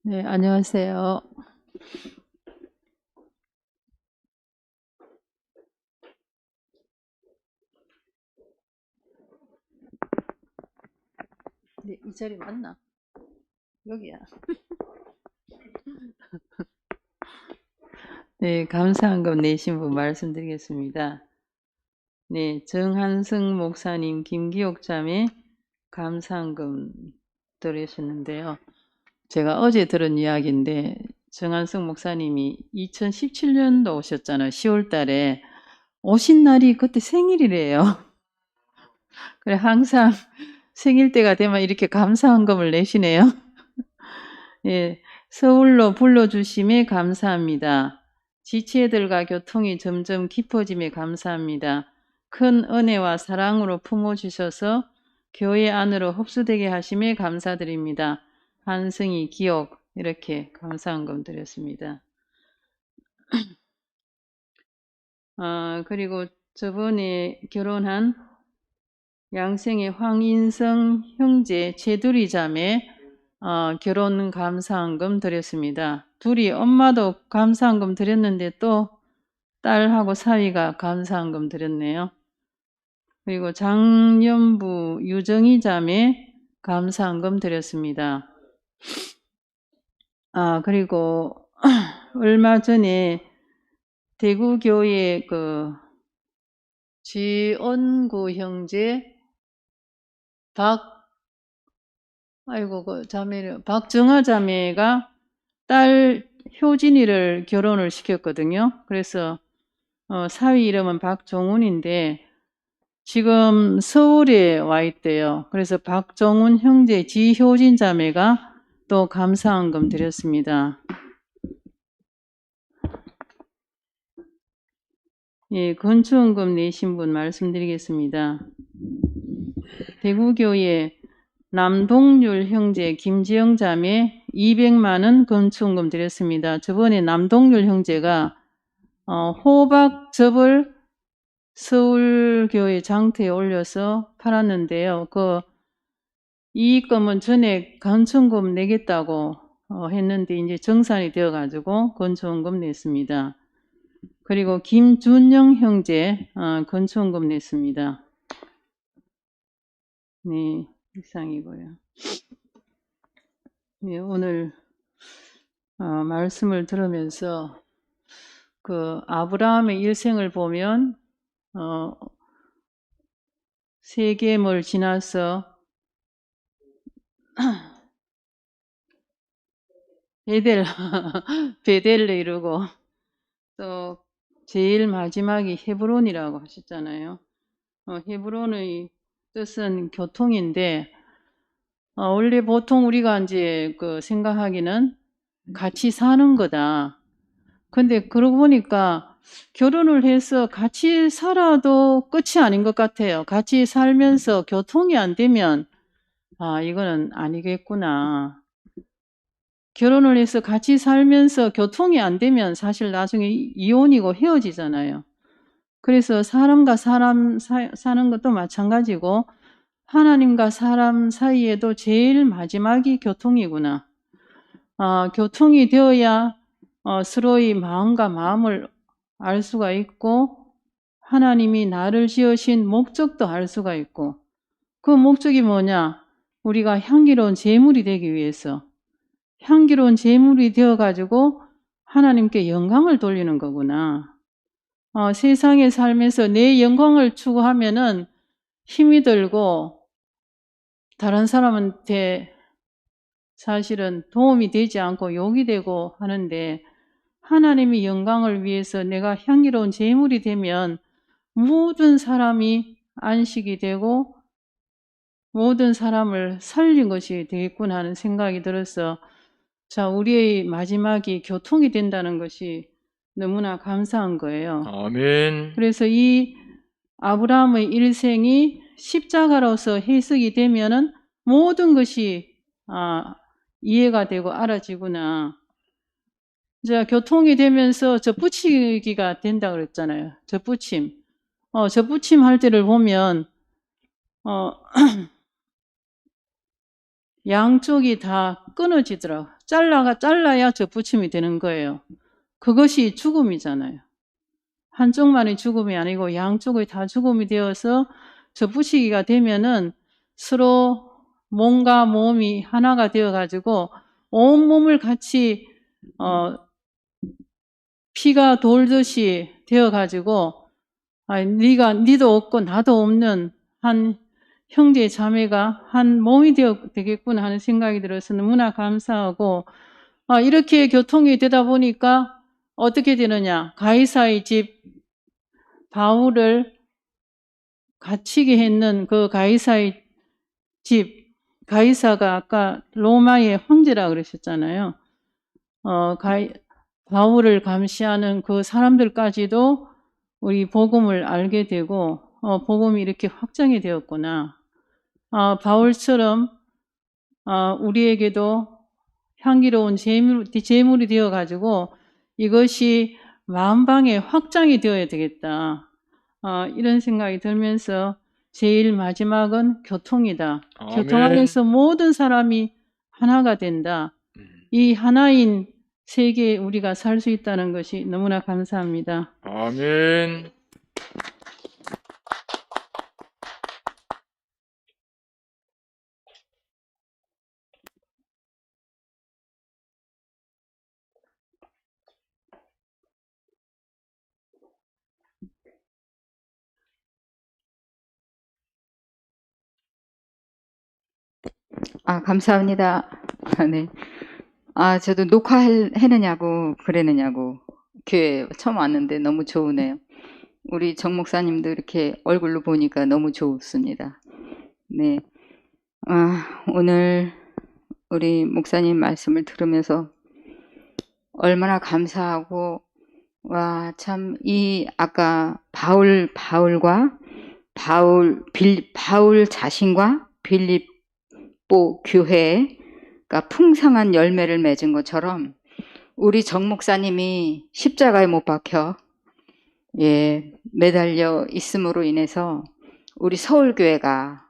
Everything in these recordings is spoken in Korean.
네, 안녕하세요. 네, 이 자리 맞나? 여기야. 네, 감사한 것 내신 분 말씀드리겠습니다. 네, 정한승 목사님, 김기옥 자매 감사한금 들으셨는데요. 제가 어제 들은 이야기인데 정한승 목사님이 2017년도 오셨잖아요. 10월 달에 오신 날이 그때 생일이래요. 그래 항상 생일 때가 되면 이렇게 감사한금을 내시네요. 예, 서울로 불러주심에 감사합니다. 지체들과 교통이 점점 깊어짐에 감사합니다. 큰 은혜와 사랑으로 품어주셔서 교회 안으로 흡수되게 하심에 감사드립니다. 한승희 기억 이렇게 감사한금 드렸습니다. 그리고 저번에 결혼한 양생의 황인성 형제 제두리 자매 결혼 감사한금 드렸습니다. 둘이 엄마도 감사한금 드렸는데 또 딸하고 사위가 감사한금 드렸네요. 그리고 장년부 유정희 자매 감사한금 드렸습니다. 그리고 얼마 전에 대구교회 그 지원구 형제 박정아 자매가 딸 효진이를 결혼을 시켰거든요. 그래서 사위 이름은 박종훈인데 지금 서울에 와 있대요. 그래서 박종훈 형제 지효진 자매가 또 감사한금 드렸습니다. 예, 건축원금 내신 분 말씀드리겠습니다. 대구교회 남동률 형제 김지영 자매 200만원 건축원금 드렸습니다. 저번에 남동률 형제가 호박즙을 서울교회 장터에 올려서 팔았는데요. 그 이익금은 전에 건축원금 내겠다고 했는데 이제 정산이 되어가지고 건축원금 냈습니다. 그리고 김준영 형제 건축원금 냈습니다. 네, 이상이고요. 네, 오늘 말씀을 들으면서 그 아브라함의 일생을 보면 세겜을 지나서 베델을 이루고 또 제일 마지막이 헤브론이라고 하셨잖아요. 헤브론의 뜻은 교통인데 원래 보통 우리가 이제 그 생각하기는 같이 사는 거다. 근데 그러고 보니까 결혼을 해서 같이 살아도 끝이 아닌 것 같아요. 같이 살면서 교통이 안 되면 이거는 아니겠구나. 결혼을 해서 같이 살면서 교통이 안 되면 사실 나중에 이혼이고 헤어지잖아요. 그래서 사람과 사람 사는 것도 마찬가지고 하나님과 사람 사이에도 제일 마지막이 교통이구나. 교통이 되어야 서로의 마음과 마음을 알 수가 있고 하나님이 나를 지으신 목적도 알 수가 있고 그 목적이 뭐냐? 우리가 향기로운 제물이 되기 위해서 향기로운 제물이 되어가지고 하나님께 영광을 돌리는 거구나. 세상에 살면서 내 영광을 추구하면은 힘이 들고 다른 사람한테 사실은 도움이 되지 않고 욕이 되고 하는데 하나님의 영광을 위해서 내가 향기로운 제물이 되면 모든 사람이 안식이 되고 모든 사람을 살린 것이 되겠구나 하는 생각이 들어서 자, 우리의 마지막이 교통이 된다는 것이 너무나 감사한 거예요. 아멘. 그래서 이 아브라함의 일생이 십자가로서 해석이 되면은 모든 것이 이해가 되고 알아지구나. 이제 교통이 되면서 접붙이기가 된다 그랬잖아요. 접붙임. 접붙임 할 때를 보면 양쪽이 다 끊어지더라고. 잘라야 접붙임이 되는 거예요. 그것이 죽음이잖아요. 한쪽만의 죽음이 아니고 양쪽의 다 죽음이 되어서 접붙이기가 되면은 서로 몸과 몸이 하나가 되어가지고 온몸을 같이 피가 돌듯이 되어가지고 니도 없고 나도 없는 한 형제 자매가 한 몸이 되겠구나 하는 생각이 들어서 너무나 감사하고 이렇게 교통이 되다 보니까 어떻게 되느냐. 가이사의 집 바울을 갇히게 했는 그 가이사의 집, 가이사가 아까 로마의 황제라 그러셨잖아요. 바울을 감시하는 그 사람들까지도 우리 복음을 알게 되고 복음이 이렇게 확장이 되었구나. 바울처럼 우리에게도 향기로운 제물이 되어가지고 이것이 만방에 확장이 되어야 되겠다. 이런 생각이 들면서 제일 마지막은 교통이다. 아멘. 교통 안에서 모든 사람이 하나가 된다. 이 하나인 세계에 우리가 살 수 있다는 것이 너무나 감사합니다. 아멘. 감사합니다. 네. 저도 녹화해느냐고 그러느냐고 교회 처음 왔는데 너무 좋으네요. 우리 정 목사님도 이렇게 얼굴로 보니까 너무 좋습니다. 네. 오늘 우리 목사님 말씀을 들으면서 얼마나 감사하고 참 아까 바울 자신과 빌립보 교회가 풍성한 열매를 맺은 것처럼 우리 정 목사님이 십자가에 못 박혀 매달려 있음으로 인해서 우리 서울교회가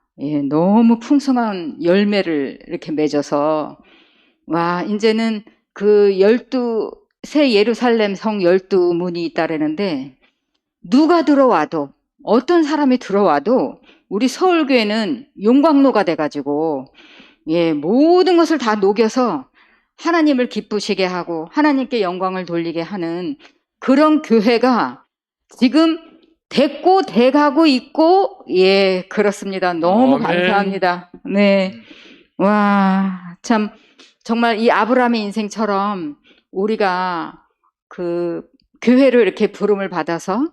너무 풍성한 열매를 이렇게 맺어서 이제는 그 새 예루살렘 성 12문이 있다라는데 누가 들어와도 어떤 사람이 들어와도 우리 서울교회는 용광로가 돼가지고 모든 것을 다 녹여서 하나님을 기쁘시게 하고 하나님께 영광을 돌리게 하는 그런 교회가 지금 됐고 돼가고 있고 그렇습니다. 너무 아멘. 감사합니다. 네. 참 정말 이 아브라함의 인생처럼 우리가 그 교회를 이렇게 부름을 받아서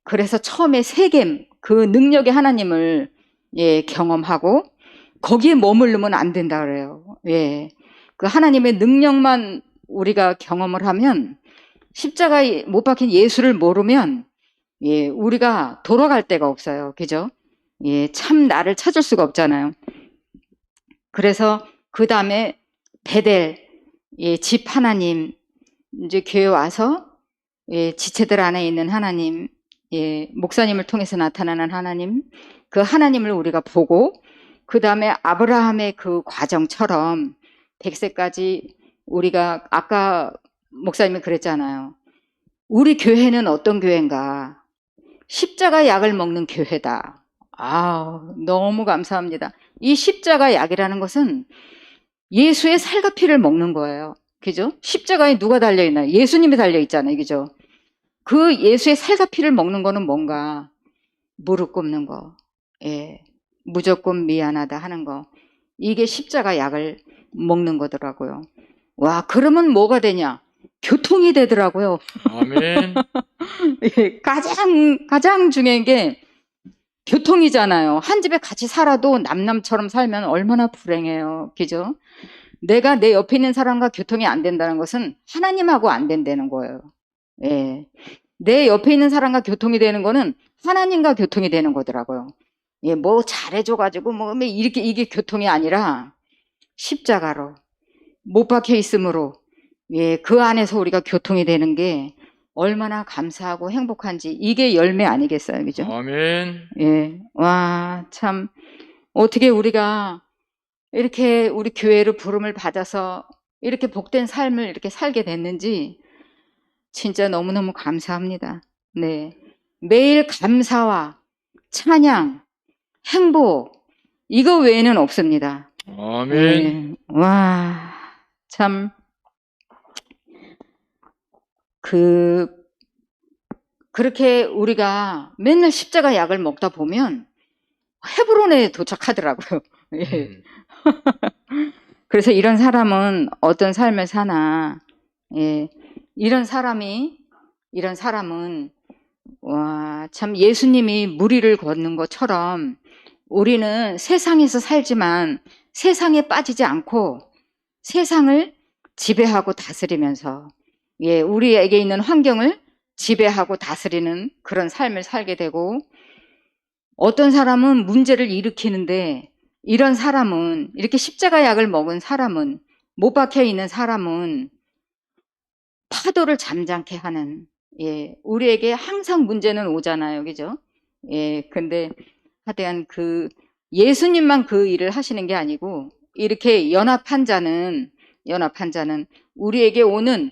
그래서 처음에 세겜 그 능력의 하나님을 경험하고 거기에 머무르면 안 된다 그래요. 그 하나님의 능력만 우리가 경험을 하면 십자가에 못 박힌 예수를 모르면 우리가 돌아갈 데가 없어요. 그죠? 참 나를 찾을 수가 없잖아요. 그래서 그 다음에 베델 집 하나님 이제 교회 와서 지체들 안에 있는 하나님 목사님을 통해서 나타나는 하나님 그 하나님을 우리가 보고 그 다음에 아브라함의 그 과정처럼 100세까지 우리가 아까 목사님이 그랬잖아요. 우리 교회는 어떤 교회인가? 십자가 약을 먹는 교회다. 너무 감사합니다. 이 십자가 약이라는 것은 예수의 살과 피를 먹는 거예요. 그죠? 십자가에 누가 달려있나요? 예수님이 달려있잖아요. 그죠? 그 예수의 살과 피를 먹는 거는 뭔가 무릎 꿇는 거, 무조건 미안하다 하는 거. 이게 십자가 약을 먹는 거더라고요. 그러면 뭐가 되냐? 교통이 되더라고요. 아멘. 가장 중요한 게 교통이잖아요. 한 집에 같이 살아도 남남처럼 살면 얼마나 불행해요. 그죠? 내가 내 옆에 있는 사람과 교통이 안 된다는 것은 하나님하고 안 된다는 거예요. 내 옆에 있는 사람과 교통이 되는 거는 하나님과 교통이 되는 거더라고요. 뭐 잘해줘가지고 뭐 이게 교통이 아니라 십자가로 못 박혀 있으므로 그 안에서 우리가 교통이 되는 게 얼마나 감사하고 행복한지 이게 열매 아니겠어요, 그죠? 아멘. 참 어떻게 우리가 이렇게 우리 교회로 부름을 받아서 이렇게 복된 삶을 이렇게 살게 됐는지 진짜 너무너무 감사합니다. 네. 매일 감사와 찬양, 행복, 이거 외에는 없습니다. 아멘. 네. 와, 참, 그렇게 우리가 맨날 십자가 약을 먹다 보면 헤브론에 도착하더라고요. 예. 그래서 이런 사람은 어떤 삶을 사나, 예. 이런 사람은, 와, 참 예수님이 무리를 걷는 것처럼 우리는 세상에서 살지만 세상에 빠지지 않고 세상을 지배하고 다스리면서, 예, 우리에게 있는 환경을 지배하고 다스리는 그런 삶을 살게 되고, 어떤 사람은 문제를 일으키는데, 이런 사람은, 이렇게 십자가 약을 먹은 사람은, 못 박혀 있는 사람은 파도를 잠잠케 하는, 예, 우리에게 항상 문제는 오잖아요. 그죠? 예, 근데 하여간 예수님만 그 일을 하시는 게 아니고, 이렇게 연합한 자는 우리에게 오는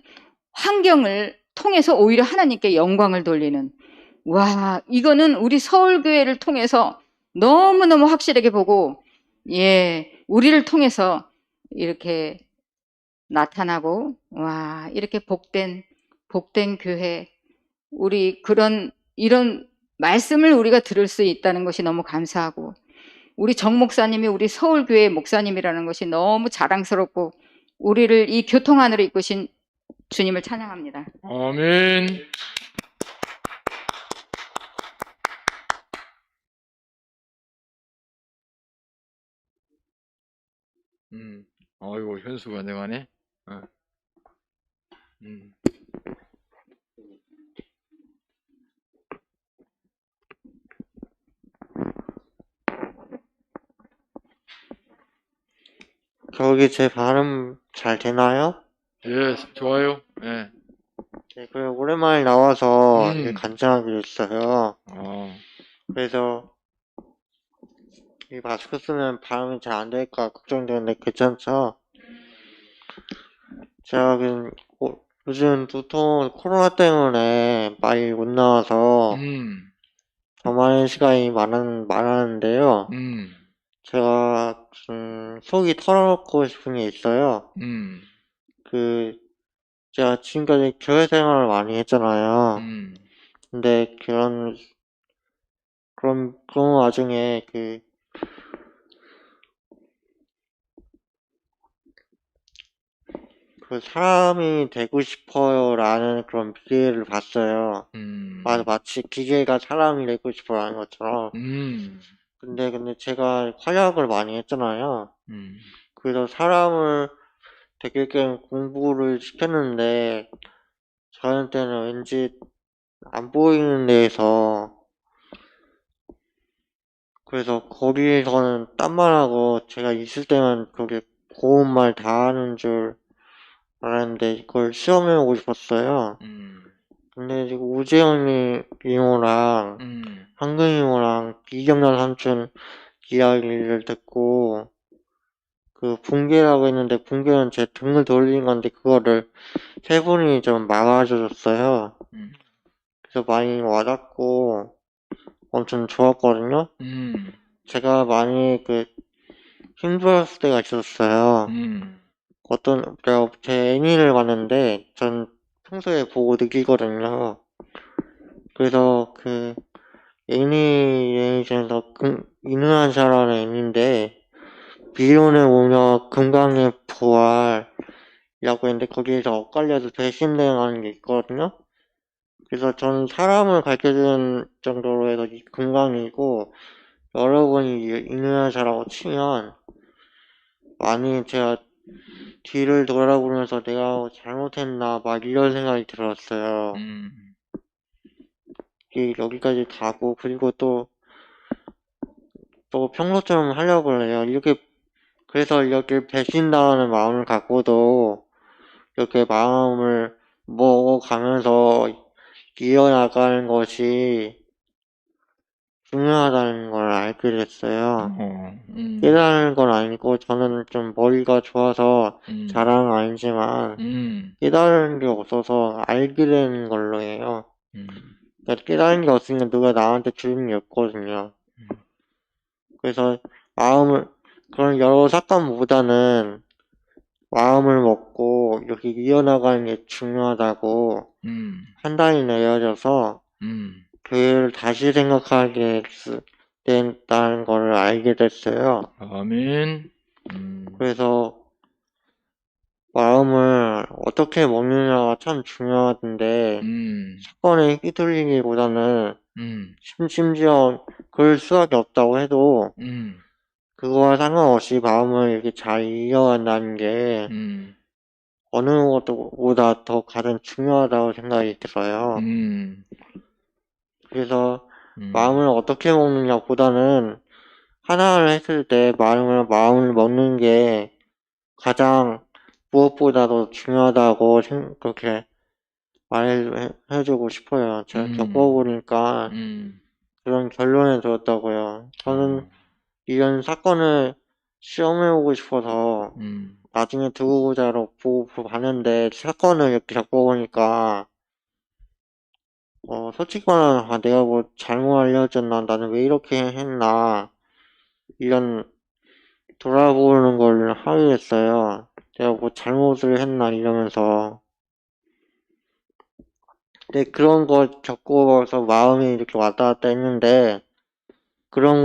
환경을 통해서 오히려 하나님께 영광을 돌리는, 와, 이거는 우리 서울교회를 통해서 너무너무 확실하게 보고, 예, 우리를 통해서 이렇게 나타나고, 와, 이렇게 복된 교회, 우리 이런 말씀을 우리가 들을 수 있다는 것이 너무 감사하고, 우리 정 목사님이 우리 서울교회 목사님이라는 것이 너무 자랑스럽고, 우리를 이 교통 안으로 이끄신 주님을 찬양합니다. 아멘. 아이고, 현수가 내가네. 저기 제 발음 잘 되나요? 예, 좋아요. 예. 네, 그래 오랜만에 나와서 음. 간증하기로 했어요. 어, 그래서 이 마스크 쓰면 발음이 잘 안 될까 걱정되는데 괜찮죠? 제가 요즘 두통 코로나 때문에 많이 못 나와서 더 많은 시간이 많았는데요. 제가 속이 털어놓고 싶은 게 있어요. 제가 지금까지 교회 생활을 많이 했잖아요. 근데 그런 와중에 사람이 되고 싶어요 라는 그런 기계를 봤어요. 마치 기계가 사람이 되고 싶어라는 것처럼. 근데 제가 활약을 많이 했잖아요. 그래서 사람을 되게끔 공부를 시켰는데 저한테는 왠지 안 보이는 데에서, 그래서 거기에서는 딴만 하고 제가 있을 때만 그렇게 고운 말 다 하는 줄 알았는데 그걸 시험해보고 싶었어요. 근데 지금 우재현이 이모랑 한근 이모랑 이경란 삼촌 이야기를 듣고 붕괴라고 했는데 붕괴는 제 등을 돌린 건데 그거를 세 분이 좀 막아주셨어요. 그래서 많이 와닿고 엄청 좋았거든요. 제가 많이 힘들었을 때가 있었어요. 제가 제 애니를 봤는데 전 평소에 보고 느끼거든요. 그래서 애니메이션에서 이능한 자라는 애니인데 비론의 오녀 금강의 부활이라고 했는데 거기에서 엇갈려서 배신당하는 게 있거든요. 그래서 저는 사람을 가르쳐주는 정도로 해서 이 금강이고, 여러분이 이능한 자라고 치면 많이 제가 뒤를 돌아보면서 내가 잘못했나 막 이런 생각이 들었어요. 여기까지 가고, 그리고 또 평소처럼 하려고 해요. 그래서 이렇게 배신당하는 마음을 갖고도 이렇게 마음을 먹어가면서 이어나가는 것이 중요하다는 걸 알게 됐어요. 깨달은 건 아니고, 저는 좀 머리가 좋아서 음. 자랑은 아니지만, 깨달은 게 없어서 알게 되는 걸로 해요. 그러니까 깨달은 게 없으니까 누가 나한테 주는 게 없거든요. 그래서 그런 여러 사건보다는 마음을 먹고 이렇게 이어나가는 게 중요하다고 판단이 내려져서 교회를 다시 생각하게 된다는 걸 알게 됐어요. 아멘. 그래서 마음을 어떻게 먹느냐가 참 중요한데 사건에 휘둘리기보다는 심지어 그럴 수밖에 없다고 해도 그거와 상관없이 마음을 이렇게 잘 이어간다는 게 어느 것보다 더 가장 중요하다고 생각이 들어요. 그래서 마음을 어떻게 먹느냐보다는 하나를 했을 때 마음을 먹는 게 가장 무엇보다도 중요하다고 그렇게 말해주고 싶어요. 제가 겪어보니까 그런 결론에 들었다고요. 저는 이런 사건을 시험해보고 싶어서 나중에 두고 보자로 보고 봤는데 사건을 이렇게 겪어보니까 솔직히 말하면 내가 뭐 잘못 알려줬나, 나는 왜 이렇게 했나, 이런 돌아보는 걸 하게 됐어요. 내가 뭐 잘못을 했나 이러면서. 근데 그런 거 겪고서 마음이 이렇게 왔다 갔다 했는데 그런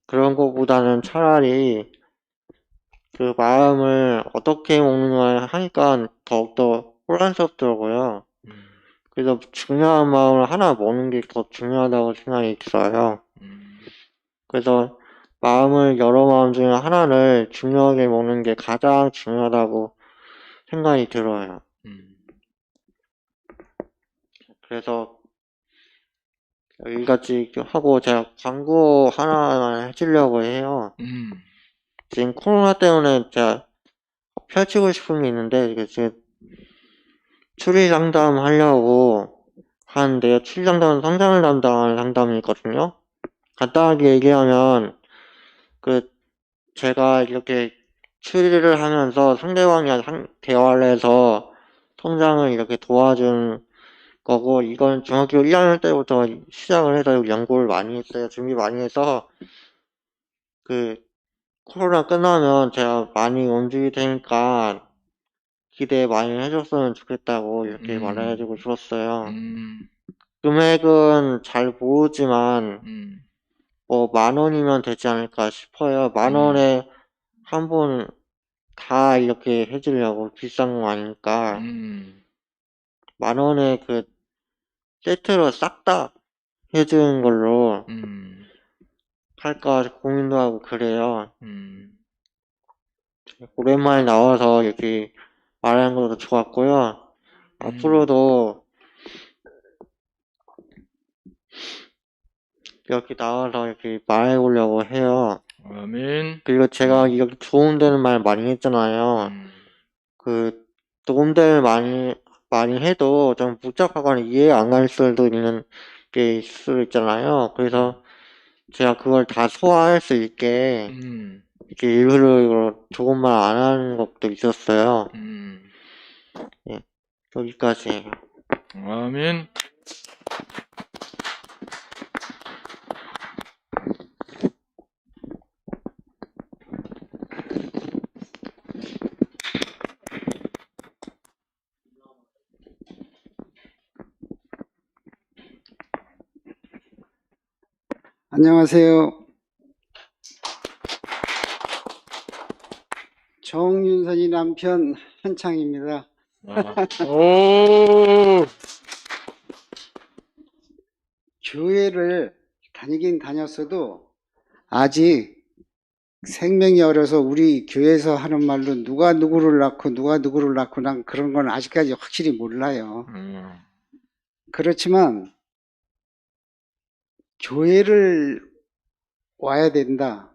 거보다는 차라리 그 마음을 어떻게 먹느냐 하니까 더욱더 혼란스럽더라고요. 그래서 중요한 마음을 하나 먹는 게 더 중요하다고 생각이 들어요. 그래서 여러 마음 중에 하나를 중요하게 먹는 게 가장 중요하다고 생각이 들어요. 그래서 여기까지 하고 제가 광고 하나만 해주려고 해요. 지금 코로나 때문에 제가 펼치고 싶은 게 있는데 지금 추리 상담 하려고 하는데요. 추리 상담은 성장을 담당하는 상담이거든요. 간단하게 얘기하면 제가 이렇게 추리를 하면서 상대방이랑 대화를 해서 성장을 이렇게 도와준 거고, 이건 중학교 1학년 때부터 시작을 해서 연구를 많이 했어요. 준비 많이 해서 코로나 끝나면 제가 많이 움직일 테니까 기대 많이 해줬으면 좋겠다고 이렇게 말해주고 싶었어요. 금액은 잘 모르지만 뭐 10,000원이면 되지 않을까 싶어요. 10,000원에 한 번 다 이렇게 해주려고, 비싼 거 아니니까 10,000원에 세트로 싹 다 해주는 걸로 할까 고민도 하고 그래요. 오랜만에 나와서 이렇게 말하는 것도 좋았고요. 앞으로도 이렇게 나와서 이렇게 말해보려고 해요. 아멘. 그리고 제가 이렇게 도움되는 말 많이 했잖아요. 도움되는 많이 해도 좀 복잡하거나 이해 안 갈 수도 있는 게 있을 수 있잖아요. 그래서 제가 그걸 다 소화할 수 있게 이렇게 일부러 조금만 안 하는 것도 있었어요. 예, 여기까지. 아멘. 안녕하세요. 정윤선이 남편 한창입니다. 오. 교회를 다니긴 다녔어도 아직 생명이 어려서 우리 교회에서 하는 말로 누가 누구를 낳고 누가 누구를 낳고 난 그런 건 아직까지 확실히 몰라요. 그렇지만 교회를 와야 된다.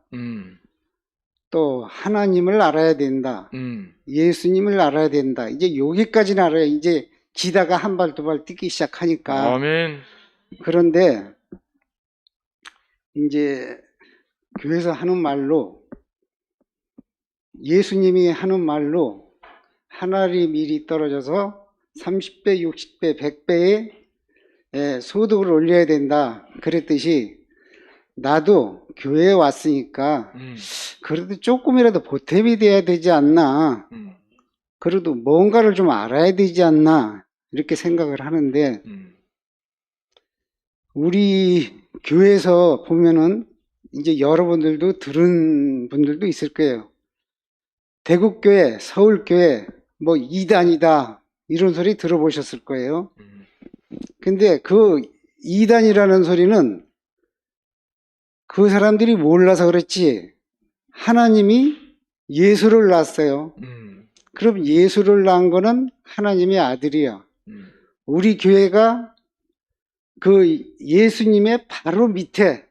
또 하나님을 알아야 된다. 예수님을 알아야 된다. 이제 여기까지는 알아야 이제 기다가 한 발 두 발 뛰기 시작하니까. 아멘. 그런데 이제 교회에서 하는 말로, 예수님이 하는 말로 하늘이 미리 떨어져서 30배, 60배, 100배의 소득을 올려야 된다 그랬듯이, 나도 교회에 왔으니까 그래도 조금이라도 보탬이 돼야 되지 않나, 그래도 뭔가를 좀 알아야 되지 않나 이렇게 생각을 하는데, 우리 교회에서 보면은 이제 여러분들도 들은 분들도 있을 거예요. 대국교회, 서울교회 뭐 이단이다 이런 소리 들어보셨을 거예요. 근데 그 이단이라는 소리는 그 사람들이 몰라서 그렇지, 하나님이 예수를 낳았어요. 그럼 예수를 낳은 거는 하나님의 아들이야. 우리 교회가 그 예수님의 바로 밑에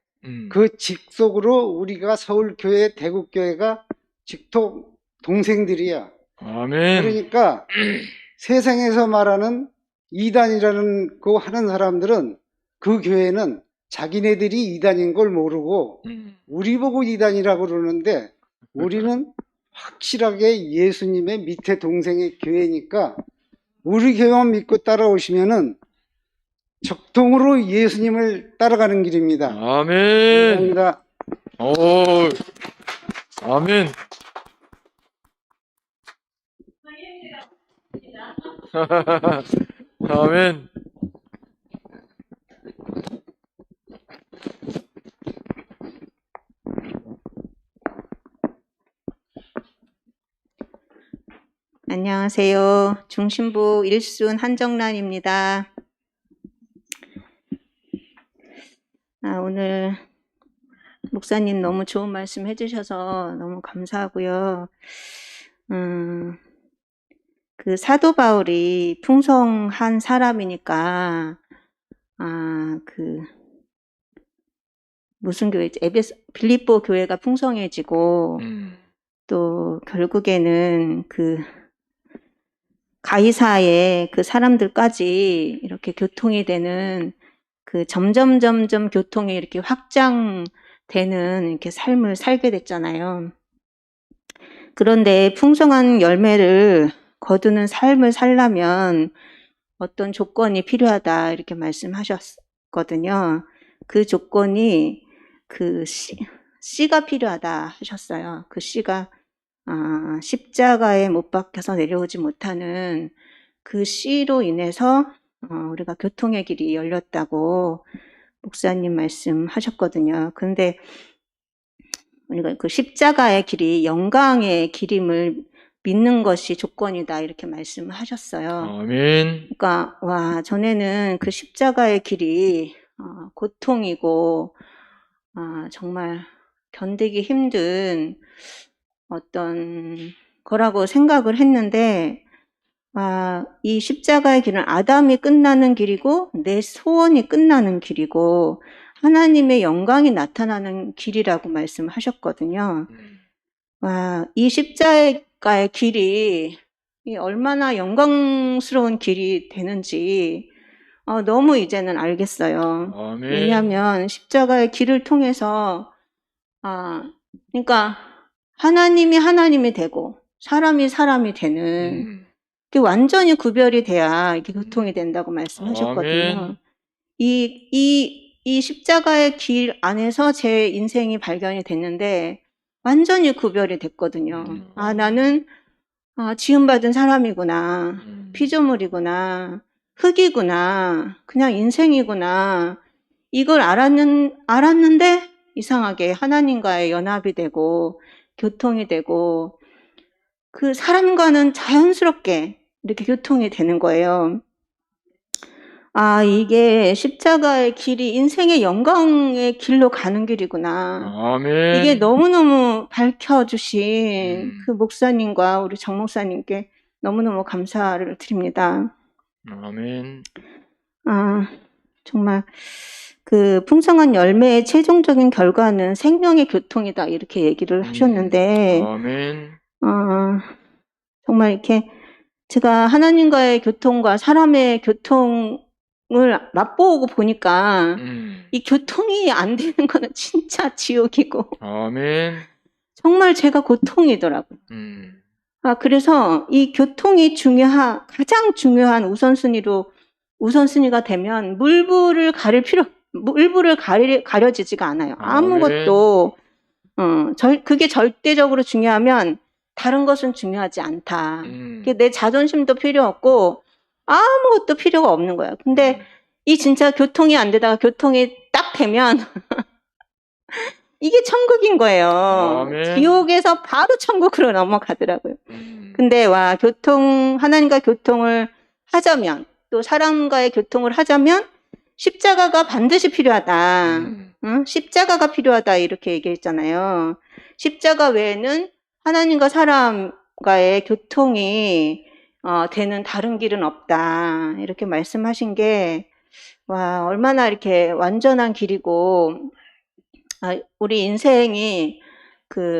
그 직속으로 우리가 서울교회, 대국교회가 직통 동생들이야. 아멘. 그러니까 세상에서 말하는 이단이라는 거 하는 사람들은 그 교회는 자기네들이 이단인 걸 모르고 우리 보고 이단이라고 그러는데, 우리는 확실하게 예수님의 밑에 동생의 교회니까 우리 교회만 믿고 따라오시면은 적통으로 예수님을 따라가는 길입니다. 아멘. 감사합니다. 오, 아멘. 아멘. 안녕하세요. 중심부 1순 한정란입니다. 오늘 목사님 너무 좋은 말씀 해주셔서 너무 감사하고요. 그 사도 바울이 풍성한 사람이니까, 무슨 교회지? 빌립보 교회가 풍성해지고, 또 결국에는 그 가이사의 그 사람들까지 이렇게 교통이 되는, 그 점점 교통이 이렇게 확장되는 이렇게 삶을 살게 됐잖아요. 그런데 풍성한 열매를 거두는 삶을 살려면 어떤 조건이 필요하다 이렇게 말씀하셨거든요. 그 조건이 그 씨가 필요하다 하셨어요. 그 씨가 십자가에 못 박혀서 내려오지 못하는 그 씨로 인해서 우리가 교통의 길이 열렸다고 목사님 말씀하셨거든요. 근데 우리가 그 십자가의 길이 영광의 길임을 믿는 것이 조건이다 이렇게 말씀하셨어요. 아멘. 그러니까 전에는 그 십자가의 길이 고통이고 정말 견디기 힘든 어떤 거라고 생각을 했는데, 이 십자가의 길은 아담이 끝나는 길이고 내 소원이 끝나는 길이고 하나님의 영광이 나타나는 길이라고 말씀하셨거든요. 이 십자가의 길이 얼마나 영광스러운 길이 되는지 너무 이제는 알겠어요. 아멘. 왜냐하면 십자가의 길을 통해서 그러니까 하나님이 하나님이 되고 사람이 사람이 되는 게 완전히 구별이 돼야 이게 교통이 된다고 말씀하셨거든요. 아멘. 이 십자가의 길 안에서 제 인생이 발견이 됐는데 완전히 구별이 됐거든요. 나는 지음받은 사람이구나, 피조물이구나, 흙이구나, 그냥 인생이구나, 이걸 알았는데 이상하게 하나님과의 연합이 되고 교통이 되고 그 사람과는 자연스럽게 이렇게 교통이 되는 거예요. 이게 십자가의 길이 인생의 영광의 길로 가는 길이구나. 아멘. 이게 너무너무 밝혀주신 그 목사님과 우리 정 목사님께 너무너무 감사를 드립니다. 아멘. 정말 그 풍성한 열매의 최종적인 결과는 생명의 교통이다 이렇게 얘기를 하셨는데, 아멘. 정말 이렇게 제가 하나님과의 교통과 사람의 교통을 맛보고 보니까 음. 이 교통이 안 되는 거는 진짜 지옥이고 아멘. 정말 제가 고통이더라고요. 그래서 이 교통이 가장 중요한 우선순위가 되면 물불을 가려지지가 않아요. 아무것도, 그게 절대적으로 중요하면 다른 것은 중요하지 않다. 내 자존심도 필요 없고 아무것도 필요가 없는 거야. 근데 이 진짜 교통이 안 되다가 교통이 딱 되면 이게 천국인 거예요. 아멘. 지옥에서 바로 천국으로 넘어가더라고요. 근데 하나님과 교통을 하자면, 또 사람과의 교통을 하자면 십자가가 반드시 필요하다. 응? 십자가가 필요하다 이렇게 얘기했잖아요. 십자가 외에는 하나님과 사람과의 교통이 되는 다른 길은 없다. 이렇게 말씀하신 게 얼마나 이렇게 완전한 길이고 우리 인생이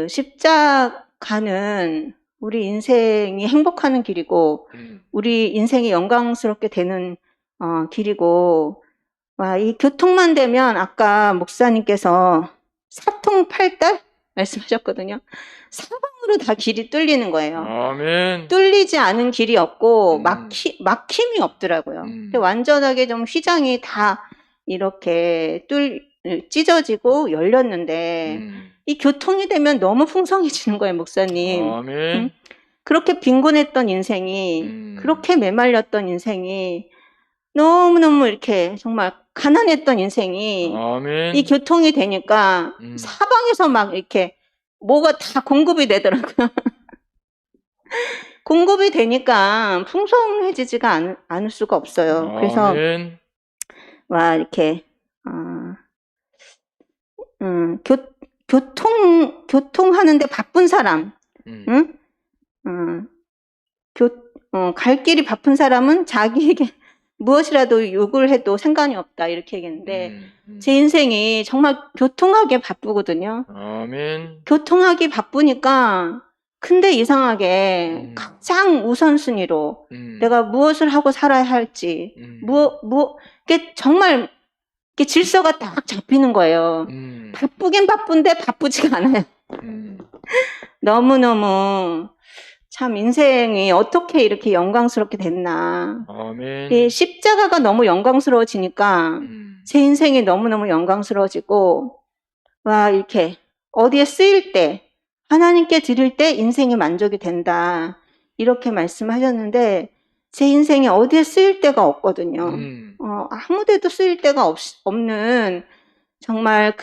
십자가는 우리 인생이 행복하는 길이고 우리 인생이 영광스럽게 되는 길이고 이 교통만 되면 아까 목사님께서 사통팔달 말씀하셨거든요. 사방으로 다 길이 뚫리는 거예요. 아멘. 뚫리지 않은 길이 없고 막힘이 없더라고요. 근데 완전하게 좀 휘장이 다 이렇게 찢어지고 열렸는데 이 교통이 되면 너무 풍성해지는 거예요, 목사님. 아멘. 그렇게 빈곤했던 인생이 그렇게 메말렸던 인생이 너무너무 이렇게 정말 가난했던 인생이 아멘. 이 교통이 되니까 사방에서 막 이렇게 뭐가 다 공급이 되더라고요. 공급이 되니까 풍성해지지가 않을 수가 없어요. 그래서 아멘. 이렇게 교통하는데 바쁜 사람, 응? 갈 길이 바쁜 사람은 자기에게 무엇이라도 요구를 해도 상관이 없다 이렇게 얘기했는데 제 인생이 정말 교통하기에 바쁘거든요. 아멘. 교통하기 바쁘니까 근데 이상하게 가장 우선순위로 내가 무엇을 하고 살아야 할지 이게 정말 이게 질서가 딱 잡히는 거예요. 바쁘긴 바쁜데 바쁘지가 않아요. 너무너무 참 인생이 어떻게 이렇게 영광스럽게 됐나. 아멘. 이 십자가가 너무 영광스러워지니까 제 인생이 너무너무 영광스러워지고 이렇게 어디에 쓰일 때 하나님께 드릴 때 인생이 만족이 된다. 이렇게 말씀하셨는데 제 인생에 어디에 쓰일 데가 없거든요. 아무 데도 쓰일 데가 없는 정말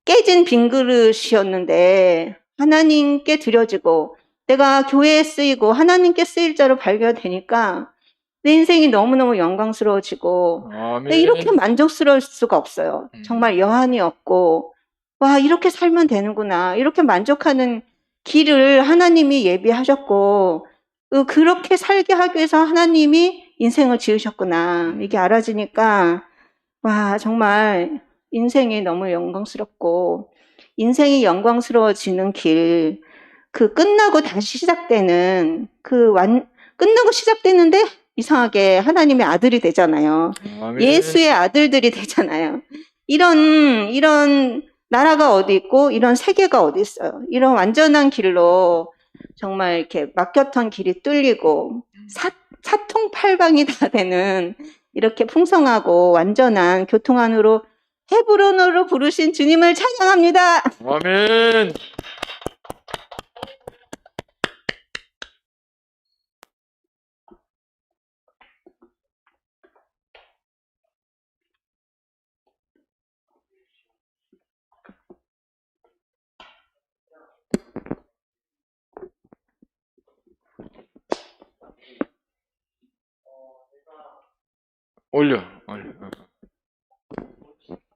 깨진 빈 그릇이었는데 하나님께 드려지고 내가 교회에 쓰이고 하나님께 쓰일 자로 발견되니까 내 인생이 너무너무 영광스러워지고 아멘. 이렇게 만족스러울 수가 없어요. 정말 여한이 없고 이렇게 살면 되는구나. 이렇게 만족하는 길을 하나님이 예비하셨고 그렇게 살게 하기 위해서 하나님이 인생을 지으셨구나. 이게 알아지니까 정말 인생이 너무 영광스럽고 인생이 영광스러워지는 길 끝나고 다시 시작되는 끝나고 시작되는데 이상하게 하나님의 아들이 되잖아요. 아멘. 예수의 아들들이 되잖아요. 이런 나라가 어디 있고 이런 세계가 어디 있어요. 이런 완전한 길로 정말 이렇게 막혔던 길이 뚫리고 사통팔방이 다 되는 이렇게 풍성하고 완전한 교통 안으로 헤브론으로 부르신 주님을 찬양합니다. 아멘. 올려.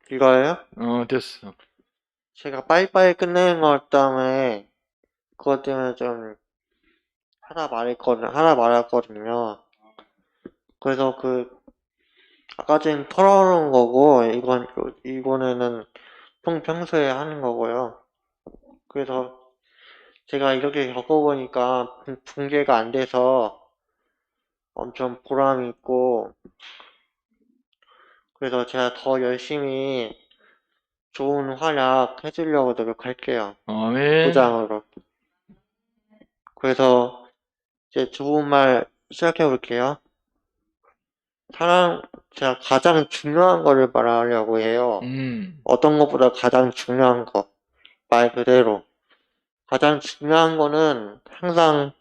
이거예요? 됐어. 제가 빠이빠이 끝내는 것 때문에 그것 때문에 좀 하나 말했거든요. 그래서 아까 전에 털어놓은 거고 이거는 평소에 하는 거고요. 그래서 제가 이렇게 겪어보니까 붕괴가 안 돼서 엄청 보람이 있고 그래서 제가 더 열심히 좋은 활약 해주려고 노력할게요. 아멘. 부장으로. 그래서 이제 좋은 말 시작해 볼게요. 제가 가장 중요한 거를 말하려고 해요. 어떤 것보다 가장 중요한 거. 말 그대로. 가장 중요한 거는 항상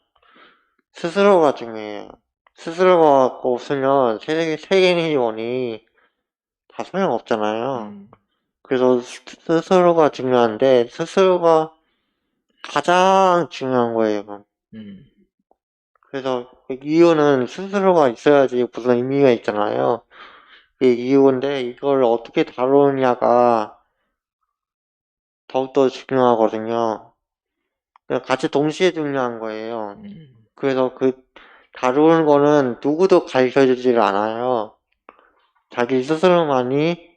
스스로가 중요해요. 스스로가 없으면 세계인원이 다 소용없잖아요. 그래서 스스로가 중요한데, 스스로가 가장 중요한 거예요. 그래서 그 이유는 스스로가 있어야지 무슨 의미가 있잖아요. 그 이유인데, 이걸 어떻게 다루느냐가 더욱더 중요하거든요. 그냥 같이 동시에 중요한 거예요. 그래서 다루는 거는 누구도 가르쳐 주질 않아요. 자기 스스로만이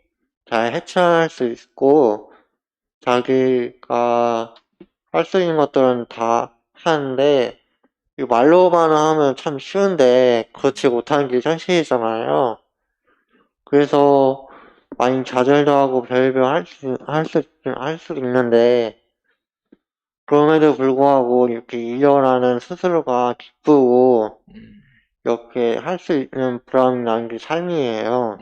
잘 헤쳐할 수 있고, 자기가 할 수 있는 것들은 다 하는데, 이 말로만 하면 참 쉬운데, 그렇지 못하는 게 현실이잖아요. 그래서 많이 좌절도 하고 별별 할 수 있는데, 그럼에도 불구하고 이렇게 일어나는 스스로가 기쁘고, 이렇게 할 수 있는 보람이 나는 게 삶이에요.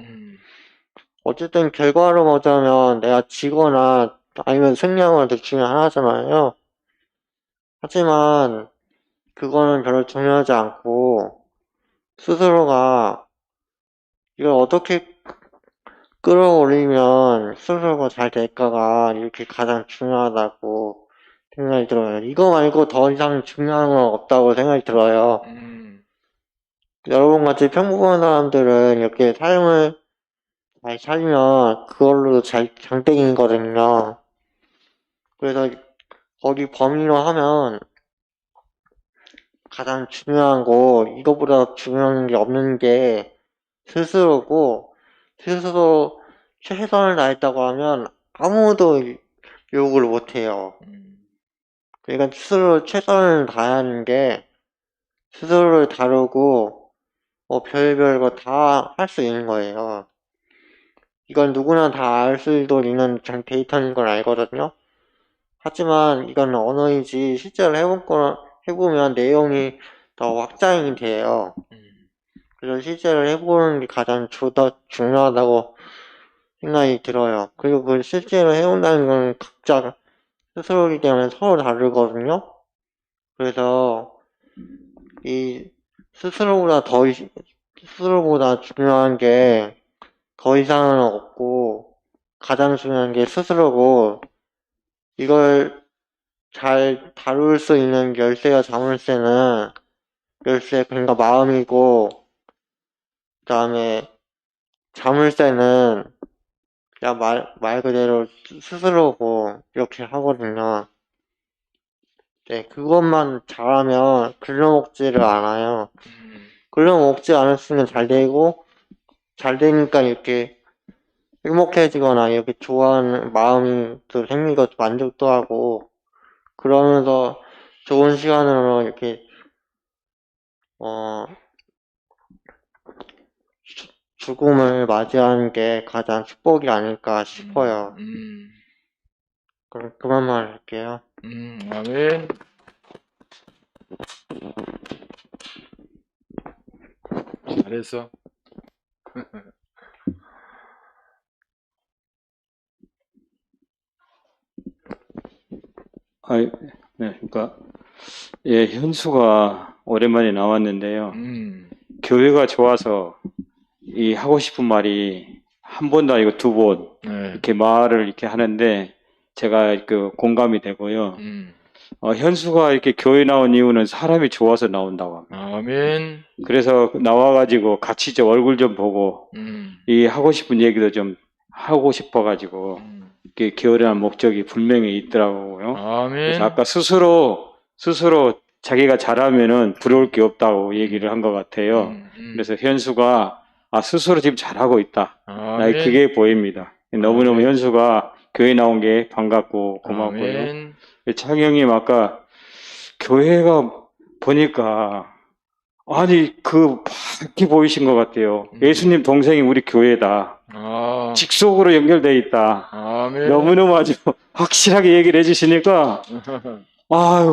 어쨌든 결과로 보자면 내가 지거나 아니면 승리하거나 둘 중에 하나잖아요. 하지만 그거는 별로 중요하지 않고 스스로가 이걸 어떻게 끌어올리면 스스로가 잘 될까가 이렇게 가장 중요하다고 생각이 들어요. 이거 말고 더 이상 중요한 건 없다고 생각이 들어요. 여러분같이 평범한 사람들은 이렇게 삶을 잘 살면 그걸로 장땡이거든요. 그래서 거기 범위로 하면 가장 중요한 거, 이거보다 중요한 게 없는 게 스스로고, 스스로 최선을 다했다고 하면 아무도 욕을 못해요. 그러니까 스스로 최선을 다하는 게 스스로를 다루고 별별 거 다 할 수 있는 거예요. 이건 누구나 다 알 수도 있는 데이터인 걸 알거든요. 하지만 이건 언어이지 실제로 해보면 내용이 더 확장이 돼요. 그래서 실제로 해보는 게 가장 중요하다고 생각이 들어요. 그리고 그 실제로 해본다는 건 각자 스스로이기 때문에 서로 다르거든요. 그래서 이 스스로보다 중요한 게 더 이상은 없고 가장 중요한 게 스스로고 이걸 잘 다룰 수 있는 열쇠가 그러니까 마음이고 그 다음에 자물쇠는 그냥 말 그대로 스스로고 이렇게 하거든요. 네, 그것만 잘하면 글러먹지를 않아요. 글러먹지 않았으면 잘 되니까 이렇게 행복해지거나 이렇게 좋아하는 마음이 또 생기고 만족도 하고 그러면서 좋은 시간으로 이렇게 죽음을 맞이하는 게 가장 축복이 아닐까 싶어요. 그럼 그만 말할게요. 아멘. 잘했어. 네, 그러니까 현수가 오랜만에 나왔는데요. 교회가 좋아서 이 하고 싶은 말이 한 번도 아니고 두 번 이렇게 말을 이렇게 하는데 제가 그 공감이 되고요. 현수가 이렇게 교회 나온 이유는 사람이 좋아서 나온다고 합니다. 아멘. 그래서 나와가지고 같이 좀 얼굴 좀 보고 이 하고 싶은 얘기도 좀 하고 싶어가지고 이렇게 교회라는 목적이 분명히 있더라고요. 아멘. 그래서 아까 스스로 자기가 잘하면은 부러울 게 없다고 얘기를 한 것 같아요. 그래서 현수가 스스로 지금 잘하고 있다. 아멘. 그게 보입니다. 너무너무 아멘. 현수가 교회 나온 게 반갑고 고맙고요. 아멘. 창형님 아까 교회가 보니까 밝게 보이신 것 같아요. 예수님 동생이 우리 교회다. 직속으로 연결되어 있다. 아멘. 너무너무 아주 확실하게 얘기를 해주시니까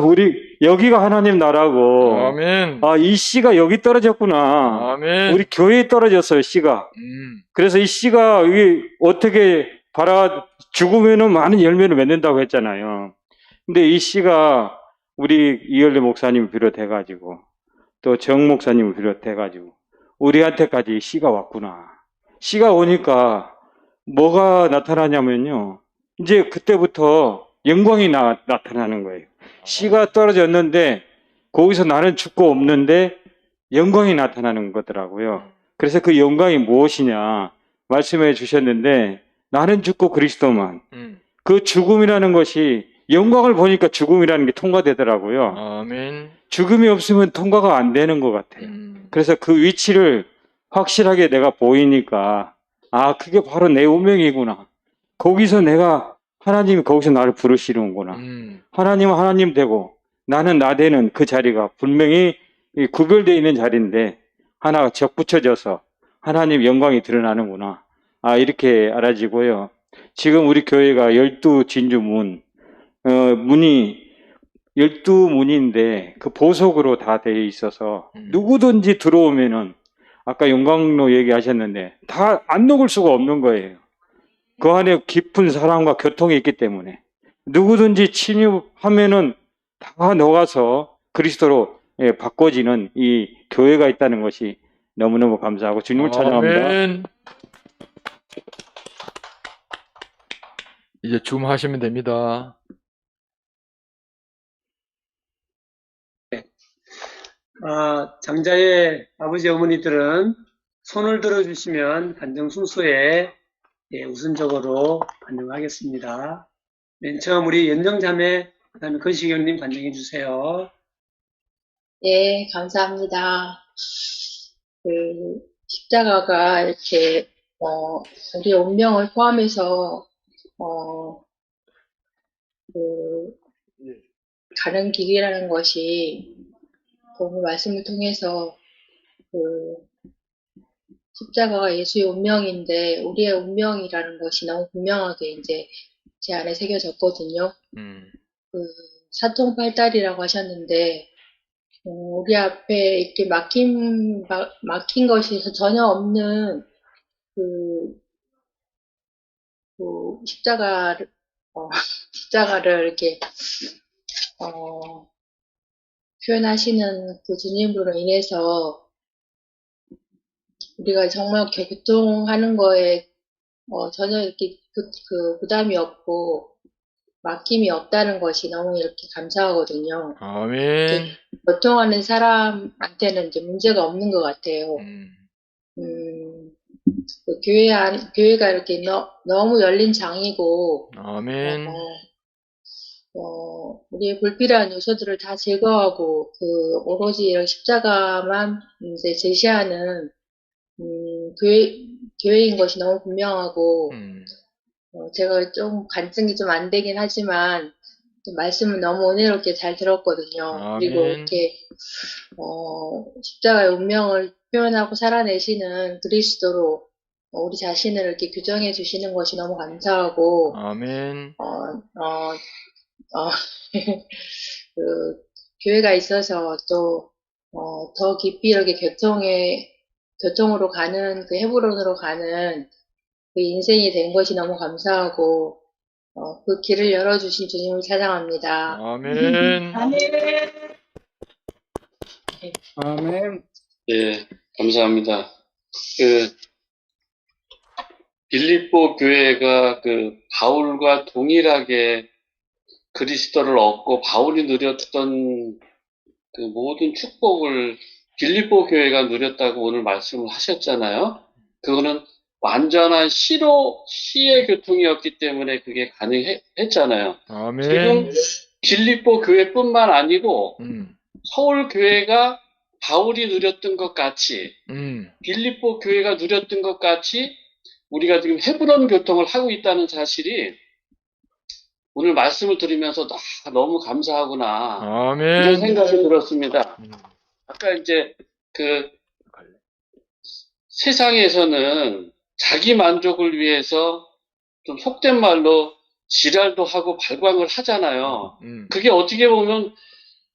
우리 여기가 하나님 나라고 아멘. 이 씨가 여기 떨어졌구나. 아멘. 우리 교회에 떨어졌어요, 씨가. 그래서 이 씨가 이게 어떻게 죽으면은 많은 열매를 맺는다고 했잖아요. 근데 이 씨가 우리 이열래 목사님 비롯해가지고 또 정 목사님을 비롯해가지고 우리한테까지 씨가 왔구나. 씨가 오니까 뭐가 나타나냐면요. 이제 그때부터 영광이 나타나는 거예요. 씨가 떨어졌는데 거기서 나는 죽고 없는데 영광이 나타나는 거더라고요. 그래서 그 영광이 무엇이냐 말씀해 주셨는데 나는 죽고 그리스도만. 그 죽음이라는 것이 영광을 보니까 죽음이라는 게 통과되더라고요. 아멘. 죽음이 없으면 통과가 안 되는 것 같아요. 그래서 그 위치를 확실하게 내가 보이니까 그게 바로 내 운명이구나. 거기서 내가 하나님이 거기서 나를 부르시는구나. 하나님은 하나님 되고 나는 나 되는 그 자리가 분명히 구별되어 있는 자리인데 하나가 적붙여져서 하나님 영광이 드러나는구나. 이렇게 알아지고요. 지금 우리 교회가 12진주문 문이 12문인데 그 보석으로 다 되어 있어서 누구든지 들어오면은 아까 영광로 얘기하셨는데 다 안 녹을 수가 없는 거예요. 그 안에 깊은 사랑과 교통이 있기 때문에 누구든지 침입하면은 다 녹아서 그리스도로 바꿔지는 이 교회가 있다는 것이 너무너무 감사하고 주님을 찬양합니다. 아멘. 이제 줌하시면 됩니다. 장자의 아버지 어머니들은 손을 들어주시면 반정 순서에 우선적으로 반영하겠습니다. 맨 처음 우리 연정자매, 그 다음에 건식영님 반정해 주세요. 예, 감사합니다. 십자가가 이렇게, 우리의 운명을 포함해서, 가는 길이라는 것이 오늘 말씀을 통해서 십자가가 예수의 운명인데 우리의 운명이라는 것이 너무 분명하게 이제 제 안에 새겨졌거든요. 사통팔달이라고 하셨는데 우리 앞에 이렇게 막힌 것이 전혀 없는 십자가를 이렇게 표현하시는 그 주님으로 인해서 우리가 정말 교통하는 거에 전혀 이렇게 부담이 없고 막힘이 없다는 것이 너무 이렇게 감사하거든요. 아멘. 교통하는 사람한테는 이제 문제가 없는 것 같아요. 교회가 이렇게 너무 열린 장이고, 아멘. 우리의 불필요한 요소들을 다 제거하고, 오로지 이런 십자가만 이제 제시하는, 교회인 것이 너무 분명하고, 제가 좀 간증이 좀 안 되긴 하지만, 말씀을 너무 은혜롭게 잘 들었거든요. 아멘. 그리고 이렇게, 십자가의 운명을 표현하고 살아내시는 그리스도로 우리 자신을 이렇게 규정해 주시는 것이 너무 감사하고, 아멘. 교회가 있어서 또, 더 깊이 이렇게 교통으로 가는, 헤브론으로 가는 그 인생이 된 것이 너무 감사하고, 그 길을 열어주신 주님을 찬양합니다. 아멘. 아멘. 예, 감사합니다. 빌립보 교회가 바울과 동일하게 그리스도를 얻고 바울이 누렸던 그 모든 축복을 빌립보 교회가 누렸다고 오늘 말씀을 하셨잖아요. 그거는 완전한 씨의 교통이었기 때문에 그게 가능했잖아요. 아멘. 지금 빌립보 교회뿐만 아니고 서울 교회가 바울이 누렸던 것 같이 빌립보 교회가 누렸던 것 같이 우리가 지금 헤브론 교통을 하고 있다는 사실이 오늘 말씀을 들으면서 너무 감사하구나. 아멘. 이런 생각이 들었습니다. 아까 이제 세상에서는 자기 만족을 위해서 좀 속된 말로 지랄도 하고 발광을 하잖아요. 그게 어떻게 보면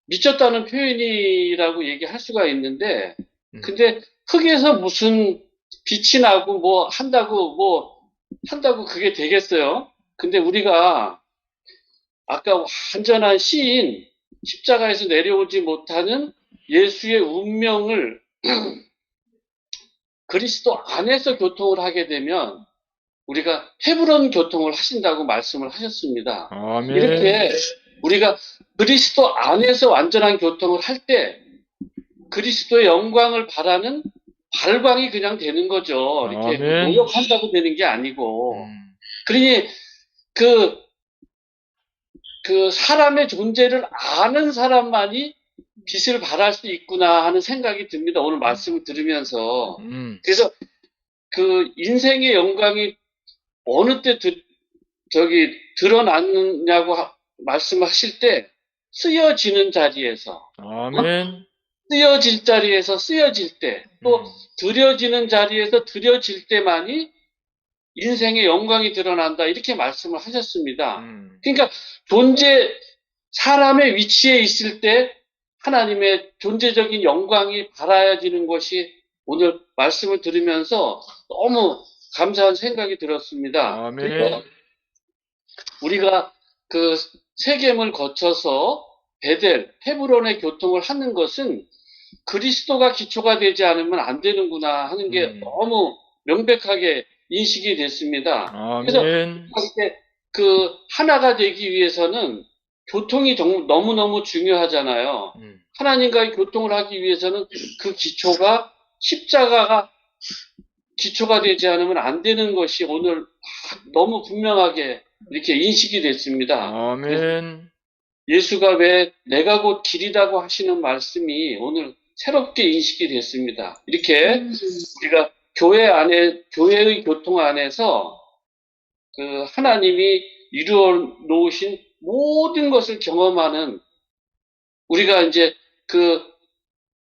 미쳤다는 표현이라고 얘기할 수가 있는데, 근데 흙에서 무슨 빛이 나고 뭐 한다고 그게 되겠어요? 근데 우리가 아까 완전한 시인, 십자가에서 내려오지 못하는 예수의 운명을 그리스도 안에서 교통을 하게 되면 우리가 헤브론 교통을 하신다고 말씀을 하셨습니다. 아멘. 이렇게 우리가 그리스도 안에서 완전한 교통을 할 때 그리스도의 영광을 바라는 발광이 그냥 되는 거죠. 이렇게 아멘. 노력한다고 되는 게 아니고. 그러니 그 사람의 존재를 아는 사람만이 빛을 발할 수 있구나 하는 생각이 듭니다. 오늘 말씀을 들으면서. 그래서 그 인생의 영광이 어느 때 드러났느냐고 말씀하실 때 쓰여지는 자리에서, 아멘. 쓰여질 자리에서 쓰여질 때, 또 드려지는 자리에서 드려질 때만이 인생의 영광이 드러난다. 이렇게 말씀을 하셨습니다. 그러니까 사람의 위치에 있을 때 하나님의 존재적인 영광이 발하여지는 것이 오늘 말씀을 들으면서 너무 감사한 생각이 들었습니다. 아멘. 그러니까 우리가 그 세겜을 거쳐서 베델, 헤브론의 교통을 하는 것은 그리스도가 기초가 되지 않으면 안 되는구나 하는 게 너무 명백하게 인식이 됐습니다. 그래서 아멘. 이렇게 그 하나가 되기 위해서는 교통이 너무너무 중요하잖아요. 하나님과의 교통을 하기 위해서는 그 기초가 십자가가 기초가 되지 않으면 안 되는 것이 오늘 너무 분명하게 이렇게 인식이 됐습니다. 아멘. 예수가 왜 내가 곧 길이라고 하시는 말씀이 오늘 새롭게 인식이 됐습니다. 이렇게 우리가 교회의 교통 안에서 그 하나님이 이루어 놓으신 모든 것을 경험하는 우리가 이제 그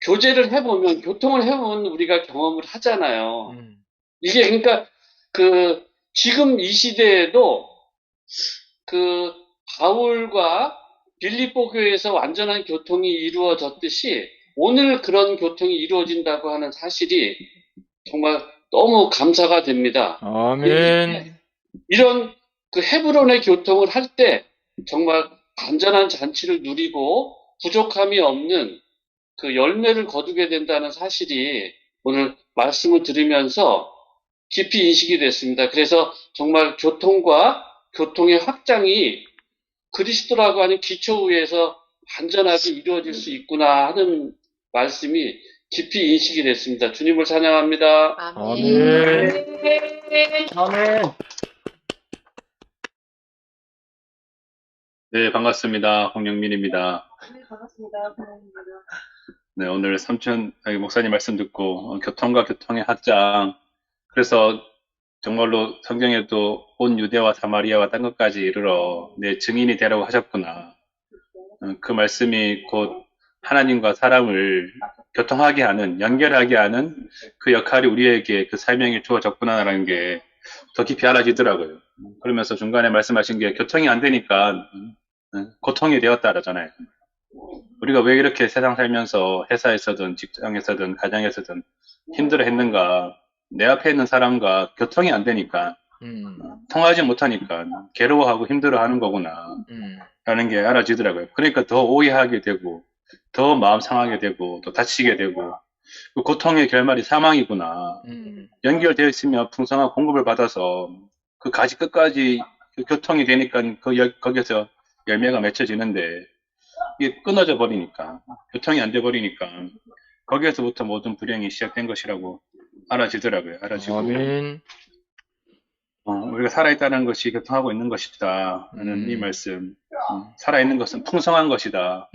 교제를 해보면, 교통을 해보면 우리가 경험을 하잖아요. 이게 그러니까 그 지금 이 시대에도 그 바울과 빌립보 교회에서 완전한 교통이 이루어졌듯이 오늘 그런 교통이 이루어진다고 하는 사실이 정말 너무 감사가 됩니다. 아멘. 이런 그 헤브론의 교통을 할 때 정말 완전한 잔치를 누리고 부족함이 없는 그 열매를 거두게 된다는 사실이 오늘 말씀을 들으면서 깊이 인식이 됐습니다. 그래서 정말 교통과 교통의 확장이 그리스도라고 하는 기초 위에서 완전하게 이루어질 수 있구나 하는 말씀이 깊이 인식이 됐습니다. 주님을 찬양합니다. 아멘. 아멘. 네, 반갑습니다. 홍영민입니다. 네, 반갑습니다. 네, 오늘 목사님 말씀 듣고 교통과 교통의 확장. 그래서 정말로 성경에도 온 유대와 사마리아와 딴 것까지 이르러 내 증인이 되라고 하셨구나. 그 말씀이 곧 하나님과 사람을 교통하게 하는, 연결하게 하는 그 역할이 우리에게 그 사명이 주어졌구나라는 게 더 깊이 알아지더라고요. 그러면서 중간에 말씀하신 게 교통이 안 되니까 고통이 되었다라잖아요. 우리가 왜 이렇게 세상 살면서 회사에서든 직장에서든 가정에서든 힘들어 했는가? 내 앞에 있는 사람과 교통이 안 되니까, 통하지 못하니까 괴로워하고 힘들어하는 거구나 라는 게 알아지더라고요. 그러니까 더 오해하게 되고 더 마음 상하게 되고 또 다치게 되고, 그 고통의 결말이 사망이구나. 연결되어 있으면 풍성한 공급을 받아서 그 가지 끝까지 그 교통이 되니까 거기서 열매가 맺혀지는데, 이게 끊어져 버리니까, 교통이 안 돼 버리니까 거기에서부터 모든 불행이 시작된 것이라고 알아지더라고요. 알아지고 아멘. 우리가 살아있다는 것이 교통하고 있는 것이다 라는 이 말씀. 살아있는 것은 풍성한 것이다.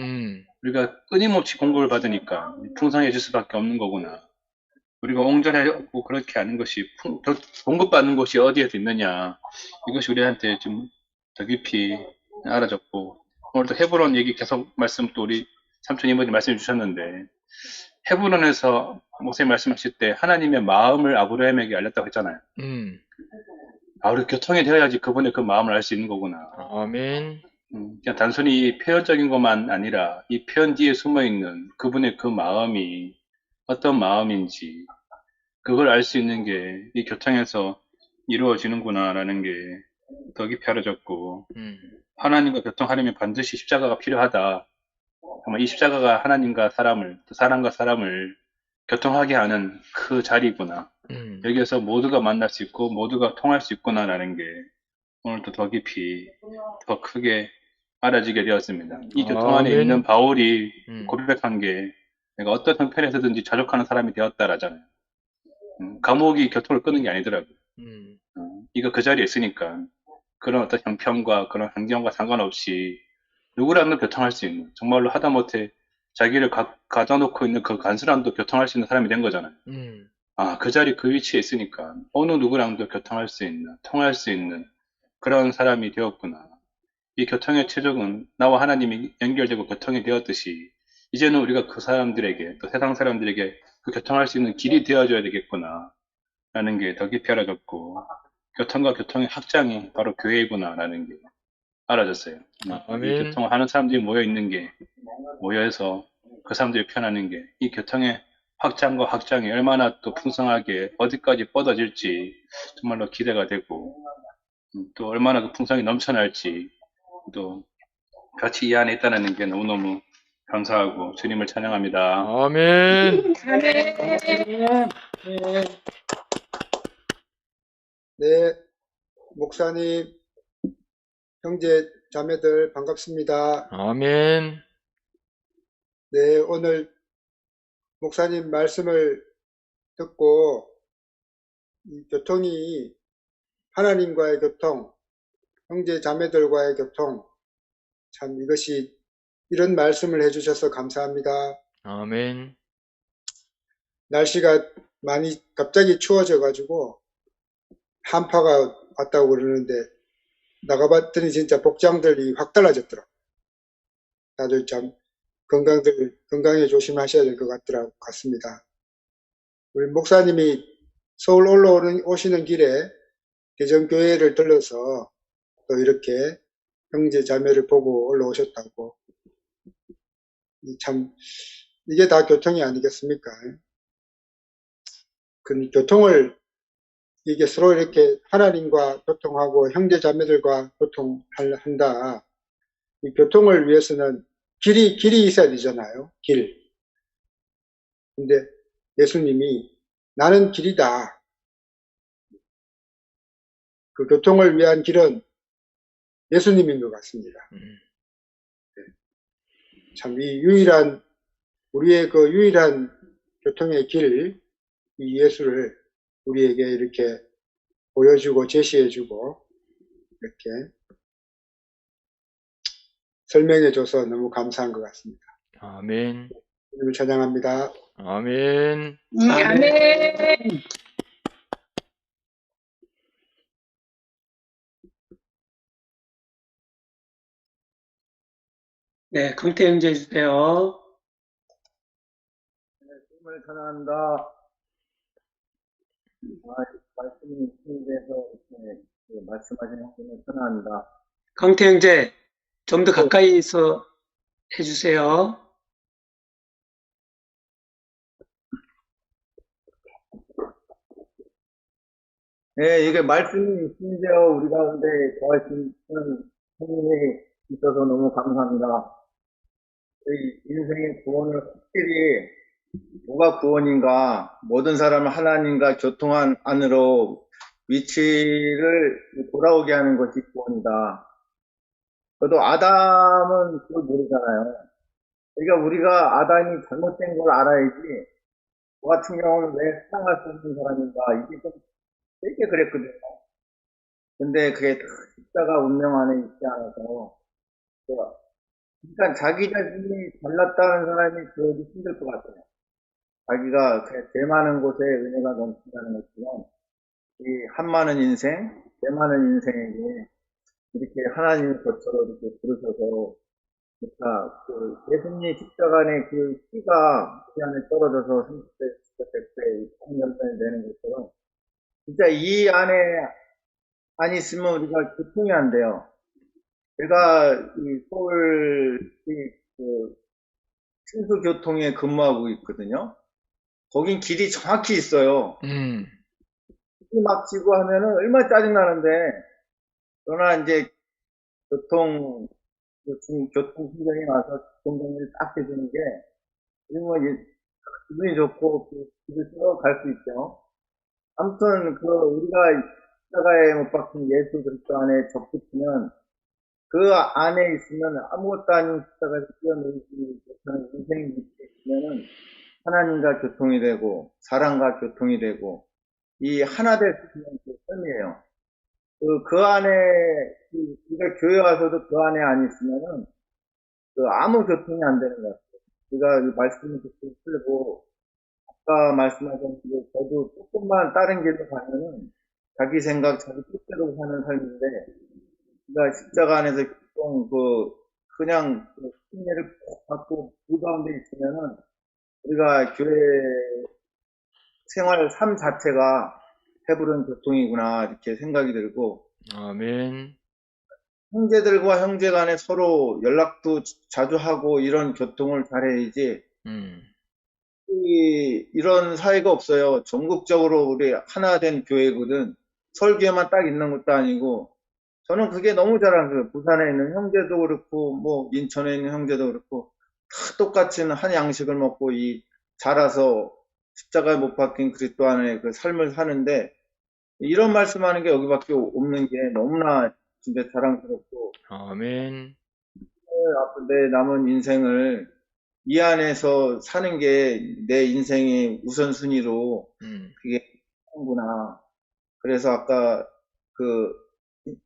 우리가 끊임없이 공급을 받으니까 풍성해질 수밖에 없는 거구나. 우리가 옹졸하고 그렇게 하는 것이 공급받는 곳이 어디에서 있느냐, 이것이 우리한테 좀 더 깊이 알아졌고, 오늘도 헤브론 얘기 계속 말씀 또 우리 삼촌 이모님 말씀해 주셨는데, 헤브론에서 목사님 말씀하실 때 하나님의 마음을 아브라함에게 알렸다고 했잖아요. 우리 교통이 되어야지 그분의 그 마음을 알 수 있는 거구나. 아멘. 그냥 단순히 표현적인 것만 아니라 이 표현 뒤에 숨어 있는 그분의 그 마음이 어떤 마음인지 그걸 알 수 있는 게 이 교통에서 이루어지는구나라는 게 더 깊이 알아졌고, 하나님과 교통하려면 반드시 십자가가 필요하다. 정말 이 십자가가 하나님과 사람을, 또 사람과 사람을 교통하게 하는 그 자리구나. 여기에서 모두가 만날 수 있고 모두가 통할 수 있구나라는 게 오늘도 더 깊이 더 크게 알아지게 되었습니다. 이 교통 안에 아멘. 있는 바울이 고백한 게 내가 어떤 형편에서든지 자족하는 사람이 되었다라잖아요. 감옥이 교통을 끄는 게 아니더라고요. 이거 그 자리에 있으니까 그런 어떤 형편과 그런 환경과 상관없이 누구라도 교통할 수 있는, 정말로 하다못해 자기를 가둬놓고 있는 그 간수랑도 교통할 수 있는 사람이 된 거잖아요. 그 자리 그 위치에 있으니까 어느 누구랑도 교통할 수 있는, 통할 수 있는 그런 사람이 되었구나. 이 교통의 최종은 나와 하나님이 연결되고 교통이 되었듯이 이제는 우리가 그 사람들에게, 또 세상 사람들에게 그 교통할 수 있는 길이 되어줘야 되겠구나 라는 게 더 깊이 알아졌고, 교통과 교통의 확장이 바로 교회이구나 라는 게 알아졌어요. 이 교통을 하는 사람들이 모여 있는 게, 모여서 그 사람들이 표현하는 게, 이 교통의 확장과 확장이 얼마나 또 풍성하게 어디까지 뻗어질지 정말로 기대가 되고, 또 얼마나 그 풍성이 넘쳐날지 또 같이 이 안에 있다는 게 너무너무 감사하고 주님을 찬양합니다. 아멘. 네, 목사님, 형제, 자매들 반갑습니다. 아멘. 네, 오늘 목사님 말씀을 듣고 이 교통이 하나님과의 교통, 형제, 자매들과의 교통, 참 이것이 이런 말씀을 해주셔서 감사합니다. 아멘. 날씨가 많이 갑자기 추워져가지고 한파가 왔다고 그러는데 나가봤더니 진짜 복장들이 확 달라졌더라고요. 다들 참 건강에 조심하셔야 될 것 같습니다. 우리 목사님이 서울 오시는 길에 대전교회를 들러서 또 이렇게 형제 자매를 보고 올라오셨다고. 참 이게 다 교통이 아니겠습니까? 그 교통을 이게 서로 이렇게 하나님과 교통하고 형제 자매들과 교통한다. 이 교통을 위해서는 길이 있어야 되잖아요. 길. 근데 예수님이 나는 길이다. 그 교통을 위한 길은 예수님인 것 같습니다. 네. 참 이 우리의 그 유일한 교통의 길, 이 예수를 우리에게 이렇게 보여주고 제시해주고 이렇게 설명해줘서 너무 감사한 것 같습니다. 아멘. 주님을 찬양합니다. 아멘. 아멘. 네, 강태 형제 해주세요. 주님을 찬양한다. 말씀이 대해서 말씀하신 하나님을 찬양합니다. 강태 형제, 좀 더 가까이서 해주세요. 네, 이게 말씀이 심지어 우리 가운데 거하시는 하나님이 있어서 너무 감사합니다. 저희 인생의 구원을 확실히 뭐가 구원인가, 모든 사람을 하나님과 교통한 안으로 위치를 돌아오게 하는 것이 구원이다. 그래도 아담은 그걸 모르잖아요. 그러니까 우리가 아담이 잘못된 걸 알아야지, 저 같은 경우는 왜 사랑할 수 없는 사람인가, 이게 좀 되게 그랬거든요. 근데 그게 십자가 운명 안에 있지 않아서, 그러니까 자기 자신이 잘났다는 사람이 그러기 힘들 것 같아요. 자기가 제 많은 곳에 은혜가 넘친다는 것처럼 이 한많은 인생, 제 많은 인생에게 이렇게 하나님의 것처럼 이렇게 부르셔서, 그러니까 그 예수님 십자가 안에 그 피가 우리 안에 떨어져서 100배, 1000배 되는 것처럼 진짜 이 안에 안 있으면 우리가 교통이 안 돼요. 제가 이 서울 그 순수교통에 근무하고 있거든요. 거긴 길이 정확히 있어요. 길 막히고 하면은 얼마나 짜증나는데, 그러나 이제 교통 신경이 와서 교통정리를 딱 해주는 게, 그러면 기분이 좋고, 길을 갈 수 있죠. 아무튼, 우리가 십자가에 못 박힌 예수 그리스도 안에 접붙이면, 그 안에 있으면 아무것도 아닌 십자가에서 뛰어내리지 못하는 인생이 밑에 있으면은, 하나님과 교통이 되고, 사랑과 교통이 되고, 이 하나 될 수 있는 그 삶이에요. 그 안에, 우리가 교회 와서도 그 안에 안 있으면은, 아무 교통이 안 되는 것 같아요. 우리가 이 말씀을 듣고 풀고, 아까 말씀하셨는데, 저도 조금만 다른 길로 가면은, 자기 생각, 자기 뜻대로 사는 삶인데, 우리가 십자가 안에서 그냥 승리를 꼭 받고, 그 가운데 있으면은, 우리가 교회 생활 삶 자체가 해부른 교통이구나 이렇게 생각이 들고, 아멘. 형제들과 형제 간에 서로 연락도 자주 하고 이런 교통을 잘해야지 이런 사이가 없어요. 전국적으로 우리 하나 된 교회거든. 설교에만 딱 있는 것도 아니고, 저는 그게 너무 자랑스러워요. 부산에 있는 형제도 그렇고 뭐 인천에 있는 형제도 그렇고 다 똑같이 한 양식을 먹고 자라서 십자가에 못 박힌 그리스도 안에 그 삶을 사는데, 이런 말씀하는 게 여기밖에 없는 게 너무나 진짜 자랑스럽고, 아멘. 앞으로 내 남은 인생을 이 안에서 사는 게 내 인생의 우선순위로 그게 하는구나. 그래서 아까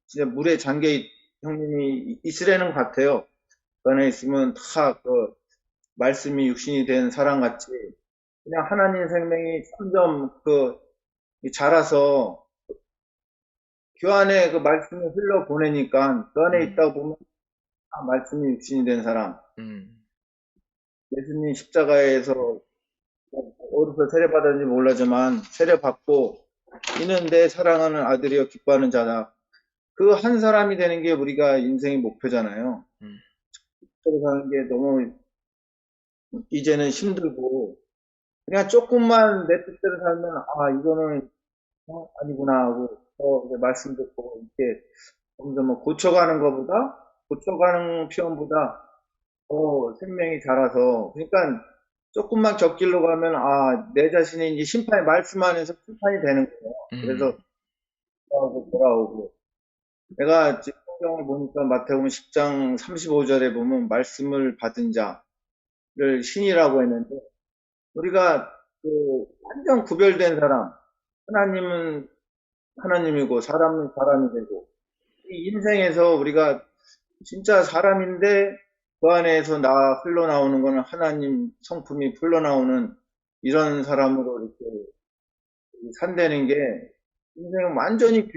진짜 물에 잠겨 형님이 있으려는 것 같아요. 그 안에 있으면 다 말씀이 육신이 된 사람같이 그냥 하나님 생명이 점점 자라서 그 안에 그 말씀을 흘러 보내니까 그 안에 있다 보면 말씀이 육신이 된 사람. 예수님 십자가에서 어디서 세례받았는지 몰라지만 세례받고 이는 내 사랑하는 아들이여 기뻐하는 자다. 그 한 사람이 되는 게 우리가 인생의 목표잖아요. 그렇게 사는 게 너무 이제는 힘들고, 그냥 조금만 내 뜻대로 살면 이거는 아니구나 하고 이제 말씀 듣고 이렇게 점점 고쳐가는 표현보다 생명이 자라서, 그러니까 조금만 곁길로 가면 내 자신이 이제 심판의 말씀 안에서 심판이 되는 거예요. 그래서 돌아오고 내가 지금 성경을 보니까 마태복음 10장 35절에 보면 말씀을 받은 자를 신이라고 했는데, 우리가 완전 구별된 사람, 하나님은 하나님이고 사람은 사람이 되고, 이 인생에서 우리가 진짜 사람인데 그 안에서 흘러나오는 거는 하나님 성품이 흘러나오는 이런 사람으로 이렇게 산다는 게 인생을 완전히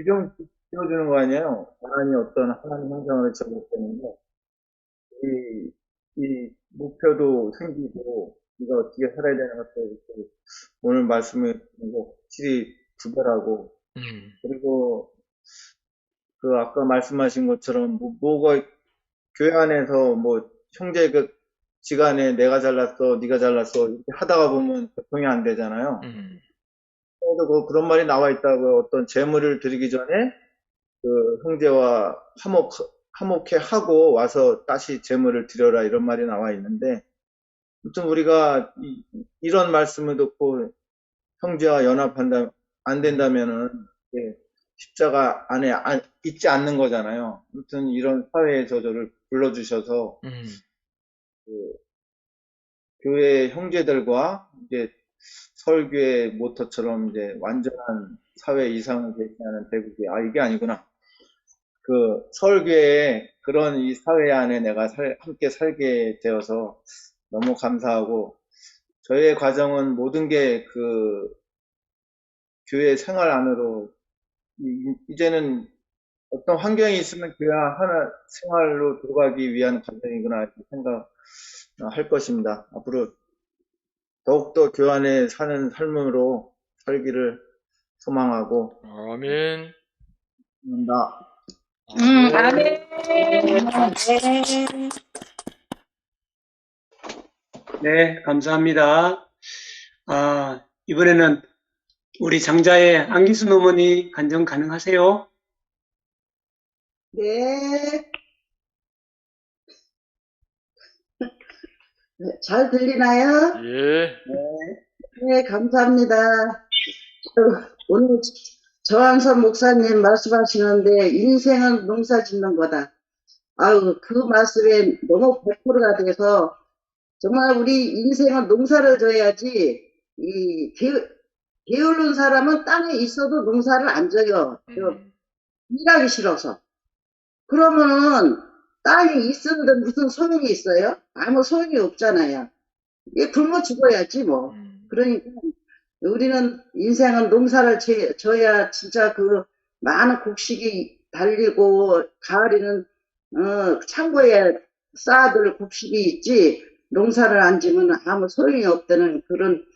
지어주는 거 아니에요. 하나님 어떤 하나님 형상을 적용되는데, 이 목표도 생기고 우리가 어떻게 살아야 되는 것도 오늘 말씀을 확실히 구별하고, 그리고 아까 말씀하신 것처럼 교회 안에서 형제 지간에 내가 잘났어 네가 잘났어 이렇게 하다가 보면 교통이 안 되잖아요. 그래도 그런 말이 나와 있다고요. 어떤 재물을 드리기 전에 형제와 화목해 하고 와서 다시 재물을 드려라 이런 말이 나와 있는데, 아무튼 우리가 이런 말씀을 듣고 형제와 안 된다면은 십자가 안에 있지 않는 거잖아요. 아무튼 이런 사회의 저절을 불러주셔서 교회 형제들과 이제 설교의 모토처럼 이제 완전한 사회 이상을 제시하는 대국이 이게 아니구나. 서울교회에 그런 이 사회 안에 내가 함께 살게 되어서 너무 감사하고, 저희의 과정은 모든 게 교회 생활 안으로 이제는 어떤 환경이 있으면 교회 하나 생활로 들어가기 위한 과정이구나 이렇게 생각할 것입니다. 앞으로 더욱더 교회 안에 사는 삶으로 살기를 소망하고 아멘. 합니다. 아멘. 네, 감사합니다. 이번에는 우리 장자의 안기순 어머니 간증 가능하세요? 네. 잘 들리나요? 예. 네, 감사합니다. 오늘 저한선 목사님 말씀하시는데 인생은 농사 짓는 거다. 아유, 그 말씀에 너무 100%가 돼서 정말 우리 인생은 농사를 져야지 게으른 사람은 땅에 있어도 농사를 안 져요. 일하기 싫어서. 그러면은 땅이 있었는데 무슨 소용이 있어요? 아무 소용이 없잖아요. 굶어 죽어야지 뭐. 그러니까 우리는 인생은 농사를 져야 진짜 그 많은 곡식이 달리고 가을에는 창고에 쌓아둘 곡식이 있지 농사를 안 지면 아무 소용이 없다는 그런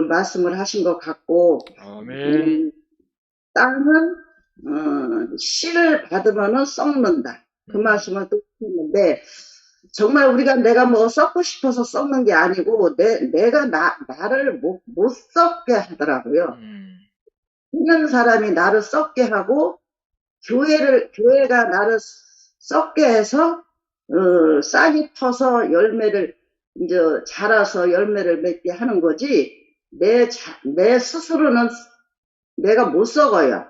말씀을 하신 것 같고 아멘. 땅은 씨를 받으면은 썩는다. 그 말씀을 또 했는데 정말 내가 뭐 썩고 싶어서 썩는 게 아니고 내가 나를 못 썩게 하더라고요. 있는 사람이 나를 썩게 하고 교회가 나를 썩게 해서 싹이 터서 열매를 이제 자라서 열매를 맺게 하는 거지 내 스스로는 내가 못 썩어요.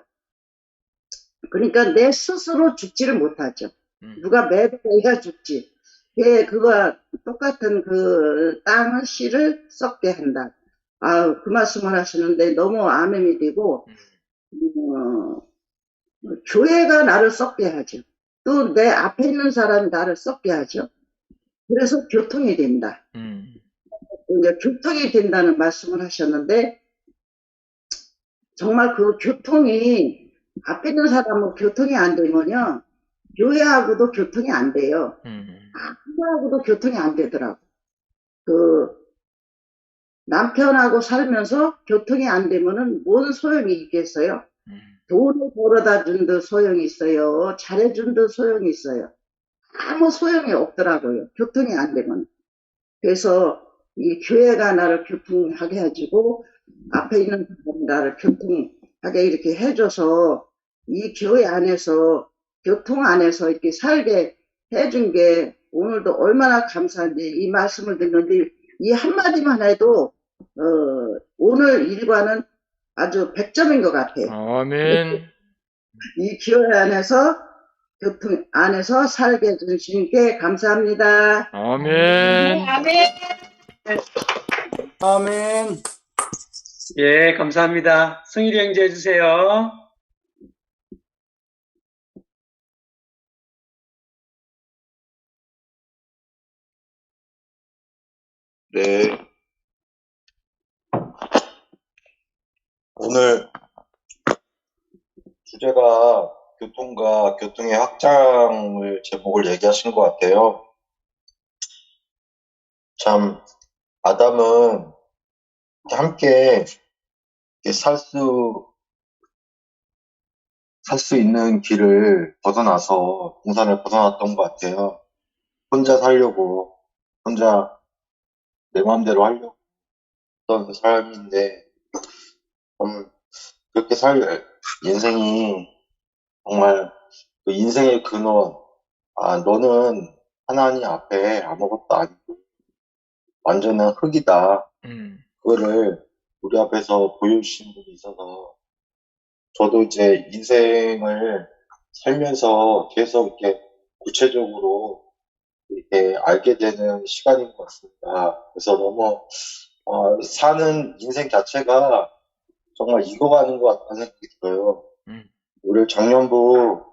그러니까 내 스스로 죽지를 못하죠. 누가 매달려야 죽지. 그거와 똑같은 그 땅의 씨를 썩게 한다. 그 말씀을 하시는데 너무 아멘이 되고 교회가 나를 썩게 하죠. 또 내 앞에 있는 사람이 나를 썩게 하죠. 그래서 교통이 된다. 이제 교통이 된다는 말씀을 하셨는데 정말 그 교통이 앞에 있는 사람은 교통이 안 되면요. 교회하고도 교통이 안 돼요. 교회하고도 교통이 안 되더라고. 남편하고 살면서 교통이 안 되면은 뭔 소용이 있겠어요? 돈을 벌어다 준 듯 소용이 있어요. 잘해준 듯 소용이 있어요. 아무 소용이 없더라고요. 교통이 안 되면. 그래서 이 교회가 나를 교통하게 해주고 앞에 있는 사람이 나를 교통하게 이렇게 해줘서 이 교회 안에서 교통 안에서 이렇게 살게 해준 게 오늘도 얼마나 감사한지 이 말씀을 듣는데 이 한마디만 해도 오늘 일과는 아주 100점인 것 같아요. 아멘. 이 교회 안에서 교통 안에서 살게 해준 주님께 감사합니다. 아멘. 아멘. 아멘. 예, 감사합니다. 승일이 형제 해주세요. 네. 오늘 주제가 교통과 교통의 확장을 제목을 얘기하신 것 같아요. 참, 아담은 함께 살 수 있는 길을 벗어나서 동산을 벗어났던 것 같아요. 혼자 살려고, 혼자 내 마음대로 하려고 했던 삶인데, 그렇게 인생이 정말 그 인생의 근원, 너는 하나님 앞에 아무것도 아니고 완전한 흙이다. 그거를 우리 앞에서 보여주신 분이 있어서 저도 이제 인생을 살면서 계속 이렇게 구체적으로 이렇게 알게 되는 시간인 것 같습니다. 그래서 너무 사는 인생 자체가 정말 익어가는 것 같다는 생각이 들어요. 우리 작년부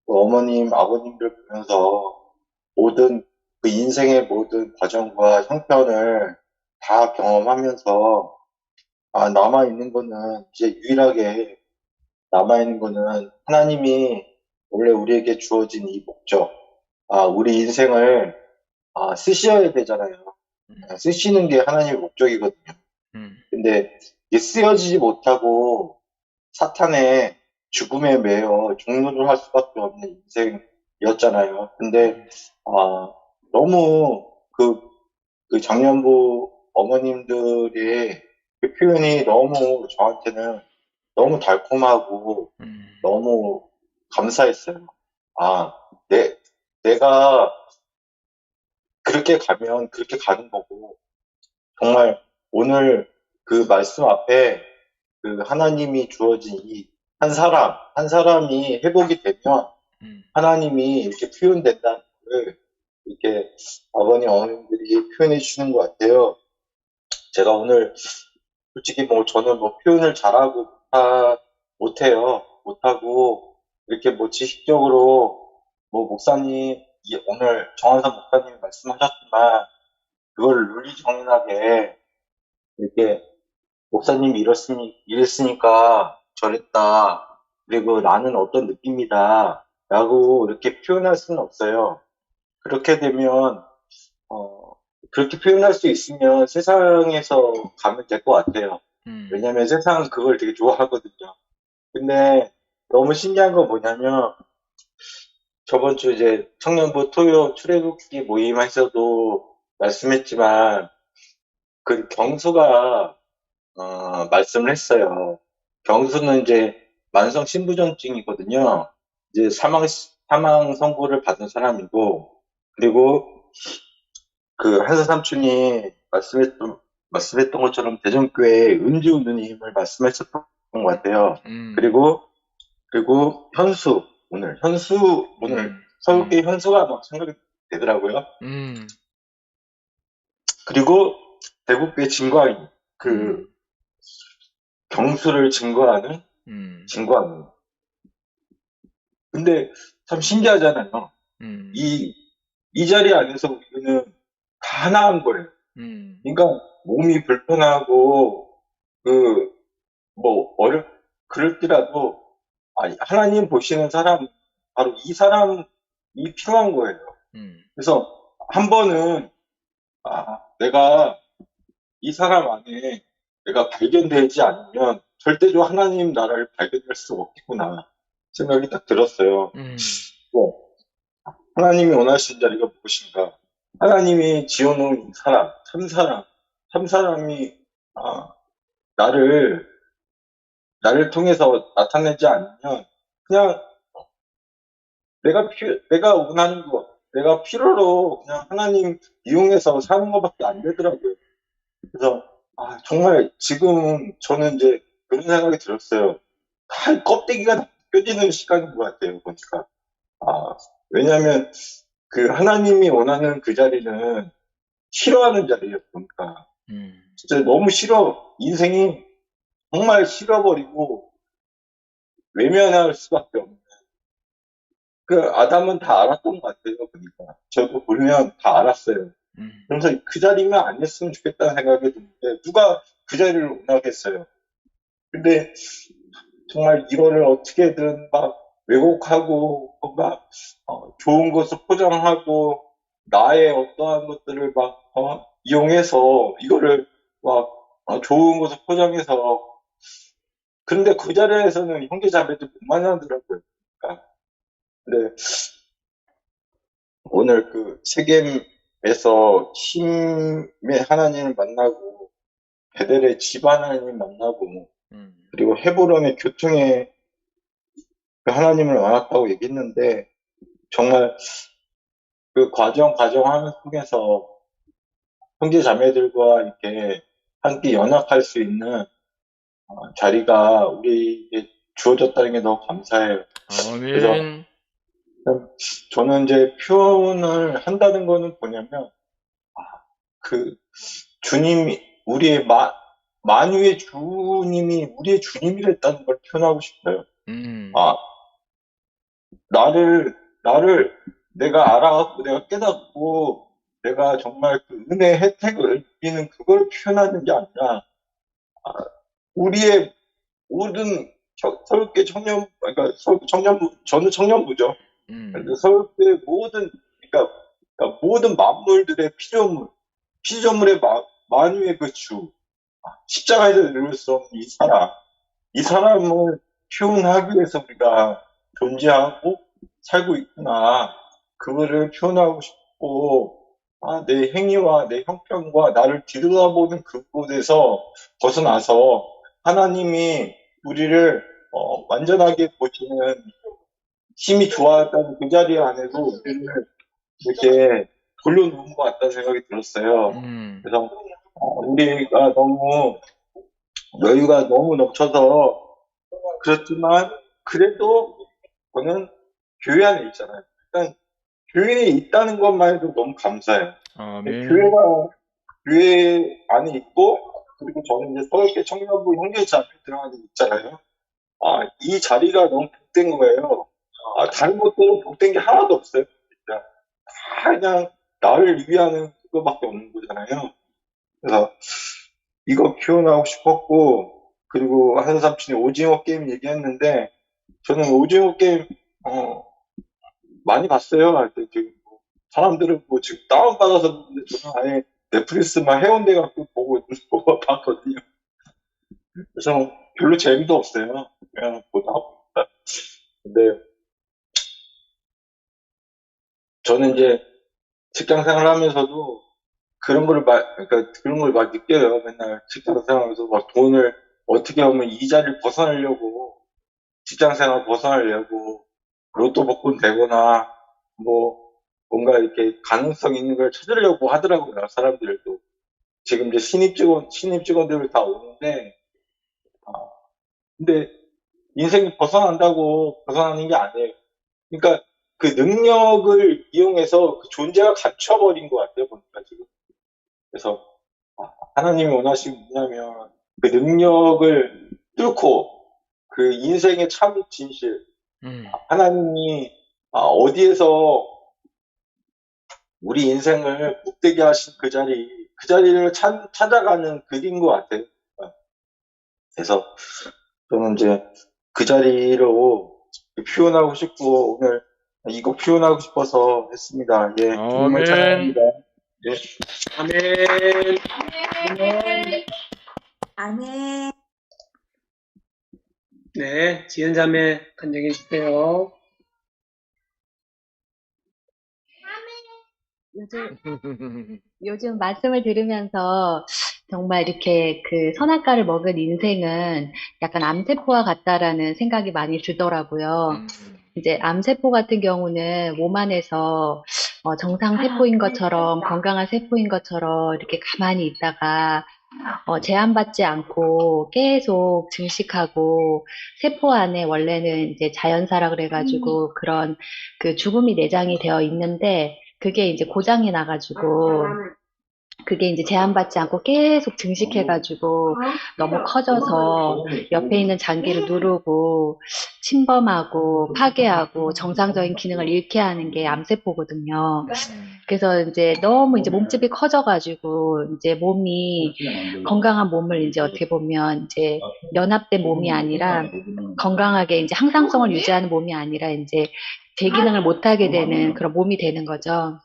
어머님, 아버님들 보면서 모든 그 인생의 모든 과정과 형편을 다 경험하면서 남아있는 거는 이제 유일하게 남아있는 거는 하나님이 원래 우리에게 주어진 이 목적, 우리 인생을 쓰셔야 되잖아요. 쓰시는 게 하나님의 목적이거든요. 근데 이게 쓰여지지 못하고 사탄의 죽음에 매여 종노를 할 수밖에 없는 인생이었잖아요. 근데 너무 그 장년부 어머님들의 그 표현이 너무 저한테는 너무 달콤하고 너무 감사했어요. 내가 그렇게 가면 그렇게 가는 거고, 정말 오늘 그 말씀 앞에 그 하나님이 주어진 이 한 사람이 회복이 되면 하나님이 이렇게 표현된다는 걸 이렇게 아버님, 어머님들이 표현해 주시는 것 같아요. 제가 오늘 솔직히 뭐 저는 뭐 표현을 잘하고 못해요. 못하고 이렇게 뭐 지식적으로 뭐 목사님 오늘 정한선 목사님이 말씀하셨지만 그걸 논리정연하게 이렇게 목사님이 이랬으니까 저랬다. 그리고 나는 어떤 느낌이다. 라고 이렇게 표현할 수는 없어요. 그렇게 되면 그렇게 표현할 수 있으면 세상에서 가면 될 것 같아요. 왜냐면 세상은 그걸 되게 좋아하거든요. 근데 너무 신기한 건 뭐냐면 저번 주 이제 청년부 토요 출애굽기 모임에서도 말씀했지만 그 경수가 말씀을 했어요. 경수는 이제 만성 신부전증이거든요. 이제 사망 선고를 받은 사람이고, 그리고 그 한사 삼촌이 말씀했던 것처럼 대전교회 은지우 누님을 말씀하셨던 것 같아요. 그리고 오늘 서울교회 현수가 막 생각이 되더라고요. 그리고 대구교회 진광이 경수를 증거하는. 근데 참 신기하잖아요. 이 자리 안에서 우리는 다 하나인 거예요. 그러니까 몸이 불편하고 그럴지라도 하나님 보시는 사람 바로 이 사람이 필요한 거예요. 그래서 한 번은 내가 이 사람 안에 내가 발견되지 않으면 절대로 하나님 나라를 발견할 수 없겠구나 생각이 딱 들었어요. 하나님이 원하시는 자리가 무엇인가? 하나님이 지어놓은 사람, 참사람이 나를 통해서 나타내지 않으면 그냥 내가 원하는 거, 내가 필요로 그냥 하나님 이용해서 사는 것밖에 안 되더라고요. 그래서 정말 지금 저는 이제 그런 생각이 들었어요. 다 껍데기가 껴지는 시간인 것 같아요, 보니까. 왜냐하면 그 하나님이 원하는 그 자리는 싫어하는 자리예요, 보니까. 진짜 너무 싫어. 인생이 정말 싫어버리고 외면할 수밖에 없는. 그 아담은 다 알았던 것 같아요, 보니까. 저도 보면 다 알았어요. 그래서 그 자리만 안 했으면 좋겠다는 생각이 드는데 누가 그 자리를 원하겠어요. 근데 정말 이거를 어떻게든 막 왜곡하고 막 좋은 것을 포장하고 나의 어떠한 것들을 막 이용해서 이거를 막 좋은 것을 포장해서 근데 그 자리에서는 형제 자매들 못 만나더라고요. 그러니까. 근데 오늘 그 세겜에서 힘의 하나님을 만나고 베델의 집 하나님을 만나고 그리고 헤브론의 교통에 그 하나님을 만났다고 얘기했는데 정말 그 과정 속에서 형제 자매들과 이렇게 함께 연합할 수 있는 자리가 우리에게 주어졌다는 게 너무 감사해요. 그래서 저는 이제 표현을 한다는 거는 뭐냐면 그 주님이 우리의 만유의 주님이 우리의 주님이랬다는 걸 표현하고 싶어요. 나를 내가 알아갖고 내가 깨닫고 내가 정말 그 은혜의 혜택을 누리는 그걸 표현하는 게 아니라 우리의 모든 서울교회 그러니까 청년부, 저는 청년부죠. 서울교회 모든 그러니까 모든 만물들의 피조물의 만유의 그 주, 십자가에서 누릴 수 없는 이 사람을 표현하기 위해서 우리가 존재하고 살고 있구나. 그거를 표현하고 싶고, 내 행위와 내 형편과 나를 뒤돌아보는 그곳에서 벗어나서 하나님이 우리를 완전하게 보시는 힘이 좋았다는 그 자리 안에서 우리를 이렇게 돌려놓은 것 같다는 생각이 들었어요. 그래서 우리가 너무 여유가 너무 넘쳐서 그렇지만 그래도 저는 교회 안에 있잖아요. 일단 교회에 있다는 것만 해도 너무 감사해요. 교회 안에 있고, 그리고 저는 이제 서울대 청년부 형제자 앞에 들어가는 데 있잖아요. 이 자리가 너무 복된 거예요. 다른 것들은 복된 게 하나도 없어요. 진짜. 다 그냥 나를 위하는 그거밖에 없는 거잖아요. 그래서 이거 표현하고 싶었고, 그리고 한 삼촌이 오징어 게임 얘기했는데, 저는 오징어 게임 많이 봤어요. 지금 사람들은 뭐 지금 다운받아서 보는데 저는 아예 넷플릭스만 해운대 갖고 보고 봤거든요. 그래서 별로 재미도 없어요. 그냥 보다. 근데 저는 이제 직장 생활하면서도 그런 걸 막 느껴요. 맨날 직장 생활하면서 막 돈을 어떻게 하면 이 자리를 벗어나려고, 직장 생활 벗어나려고 로또 복권 되거나 뭐 뭔가 이렇게 가능성 있는 걸 찾으려고 하더라고요. 사람들도. 지금 이제 신입 직원들이 다 오는데, 근데 인생이 벗어난다고 벗어나는 게 아니에요. 그러니까 그 능력을 이용해서 그 존재가 갇혀버린 것 같아요, 보니까 지금. 그래서 하나님이 원하시는 게 뭐냐면 그 능력을 뚫고 그 인생의 참 진실, 하나님이 어디에서 우리 인생을 복되게 하신 그 자리를 찾아가는 길인 것 같아요. 그래서 저는 이제 그 자리로 표현하고 싶고, 오늘 이거 표현하고 싶어서 했습니다. 예, 주님을 찬양합니다. 예. 아멘. 아멘. 네, 지은자매 간증해 주세요. 요즘 말씀을 들으면서 정말 이렇게 그 선악과를 먹은 인생은 약간 암세포와 같다라는 생각이 많이 들더라고요. 이제 암세포 같은 경우는 몸 안에서 정상 세포인 것처럼 건강한 세포인 것처럼 이렇게 가만히 있다가 제한받지 않고 계속 증식하고 세포 안에 원래는 이제 자연사라 그래가지고 그런 그 죽음이 내장이 되어 있는데 그게 이제 고장이 나가지고 그게 이제 제한받지 않고 계속 증식해가지고 너무 커져서 옆에 있는 장기를 누르고 침범하고 파괴하고 정상적인 기능을 잃게 하는 게 암세포거든요. 그래서 이제 너무 이제 몸집이 커져가지고 이제 몸이 건강한 몸을 이제 어떻게 보면 이제 연합된 몸이 아니라 건강하게 이제 항상성을 유지하는 몸이 아니라 이제 제 기능을 못하게 되는 그런 몸이 되는 거죠.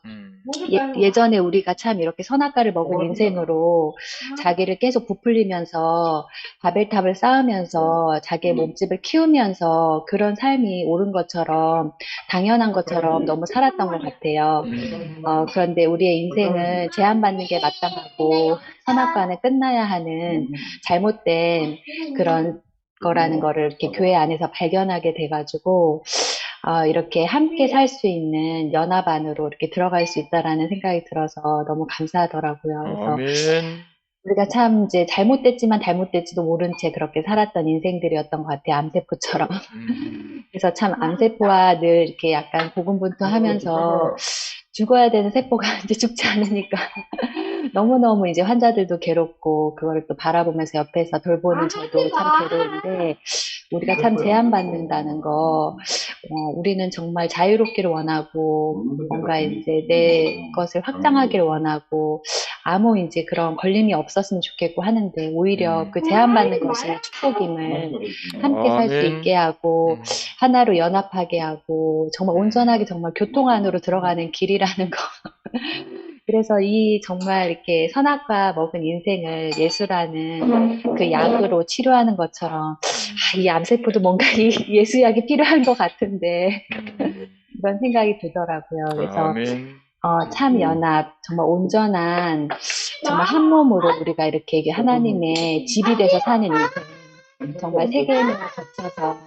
예전에 우리가 참 이렇게 선악과를 먹은 인생으로 자기를 계속 부풀리면서 바벨탑을 쌓으면서 자기의 몸집을 키우면서 그런 삶이 옳은 것처럼 당연한 것처럼 너무 살았던 것 같아요. 그런데 우리의 인생은 제한받는 게 마땅하고 선악과는 끝나야 하는 잘못된 그런 거라는 거를 이렇게 교회 안에서 발견하게 돼가지고 이렇게 함께 살 수 있는 연합 안으로 이렇게 들어갈 수 있다라는 생각이 들어서 너무 감사하더라고요. 그래서 우리가 참 이제 잘못됐지도 모른 채 그렇게 살았던 인생들이었던 것 같아요. 암세포처럼. 그래서 참 암세포와 늘 이렇게 약간 고군분투하면서 죽어야 되는 세포가 이제 죽지 않으니까 너무너무 이제 환자들도 괴롭고 그거를 또 바라보면서 옆에서 돌보는 저도 참 괴로운데 우리가 참 제한받는다는 거, 우리는 정말 자유롭기를 원하고 뭔가 이제 내 것을 확장하기를 원하고 아무 이제 그런 걸림이 없었으면 좋겠고 하는데 오히려 그 제한받는 것이 축복임을 함께 살 수 있게 하고 하나로 연합하게 하고 정말 온전하게 정말 교통 안으로 들어가는 길이라는 거 그래서 이 정말 이렇게 선악과 먹은 인생을 예수라는 그 약으로 치료하는 것처럼 이 암세포도 뭔가 이 예수약이 필요한 것 같은데 그런 생각이 들더라고요. 그래서 아멘. 참 연합, 정말 온전한, 정말 한 몸으로 우리가 이렇게 하나님의 집이 돼서 사는 인생, 정말 세계를 거쳐서,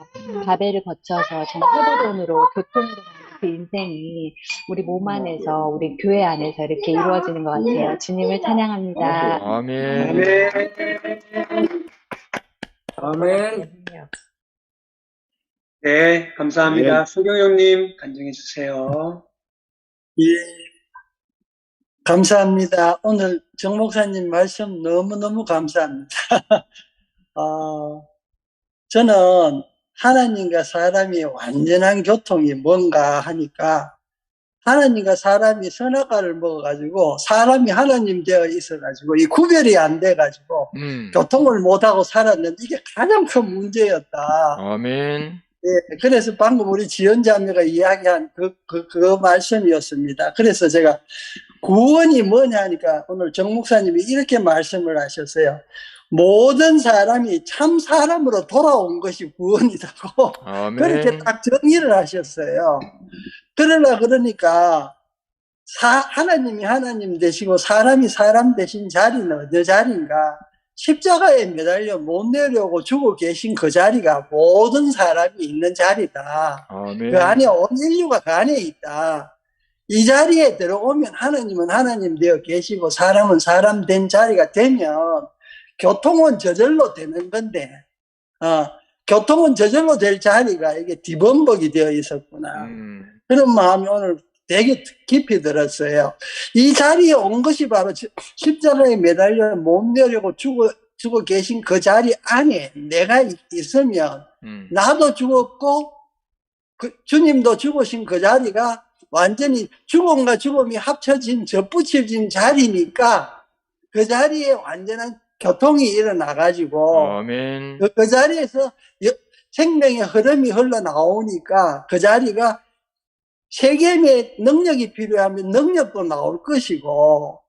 바벨을 거쳐서, 정말 헤브론으로, 교통으로 가는 그 인생이 우리 몸 안에서, 우리 교회 안에서 이렇게 이루어지는 것 같아요. 주님을 찬양합니다. 아멘. 아멘. 네, 감사합니다. 소경영님 간증해 주세요. 예, 감사합니다. 오늘 정 목사님 말씀 너무너무 감사합니다. 저는 하나님과 사람이 완전한 교통이 뭔가 하니까 하나님과 사람이 선악과를 먹어가지고 사람이 하나님 되어 있어가지고 이 구별이 안 돼가지고 교통을 못하고 살았는데 이게 가장 큰 문제였다. 아멘. 예, 그래서 방금 우리 지연자매가 이야기한 그 말씀이었습니다. 그래서 제가 구원이 뭐냐 하니까 오늘 정 목사님이 이렇게 말씀을 하셨어요. 모든 사람이 참 사람으로 돌아온 것이 구원이라고 아멘. 그렇게 딱 정의를 하셨어요. 그러니까 하나님이 하나님 되시고 사람이 사람 되신 자리는 어느 자리인가? 십자가에 매달려 못 내려오고 죽어 계신 그 자리가 모든 사람이 있는 자리다. 아멘. 그 안에 온 인류가 그 안에 있다. 이 자리에 들어오면 하나님은 하나님 되어 계시고 사람은 사람 된 자리가 되면 교통은 저절로 되는 건데 교통은 저절로 될 자리가 이게 뒤범벅이 되어 있었구나. 그런 마음이 오늘 되게 깊이 들었어요. 이 자리에 온 것이 바로 십자가에 매달려 못 내려고 죽어 계신 그 자리 안에 내가 있으면 나도 죽었고 주님도 죽으신 그 자리가 완전히 죽음과 죽음이 합쳐진 접붙여진 자리니까 그 자리에 완전한 교통이 일어나가지고 아멘. 그 자리에서 생명의 흐름이 흘러나오니까 그 자리가 세겜의 능력이 필요하면 능력도 나올 것이고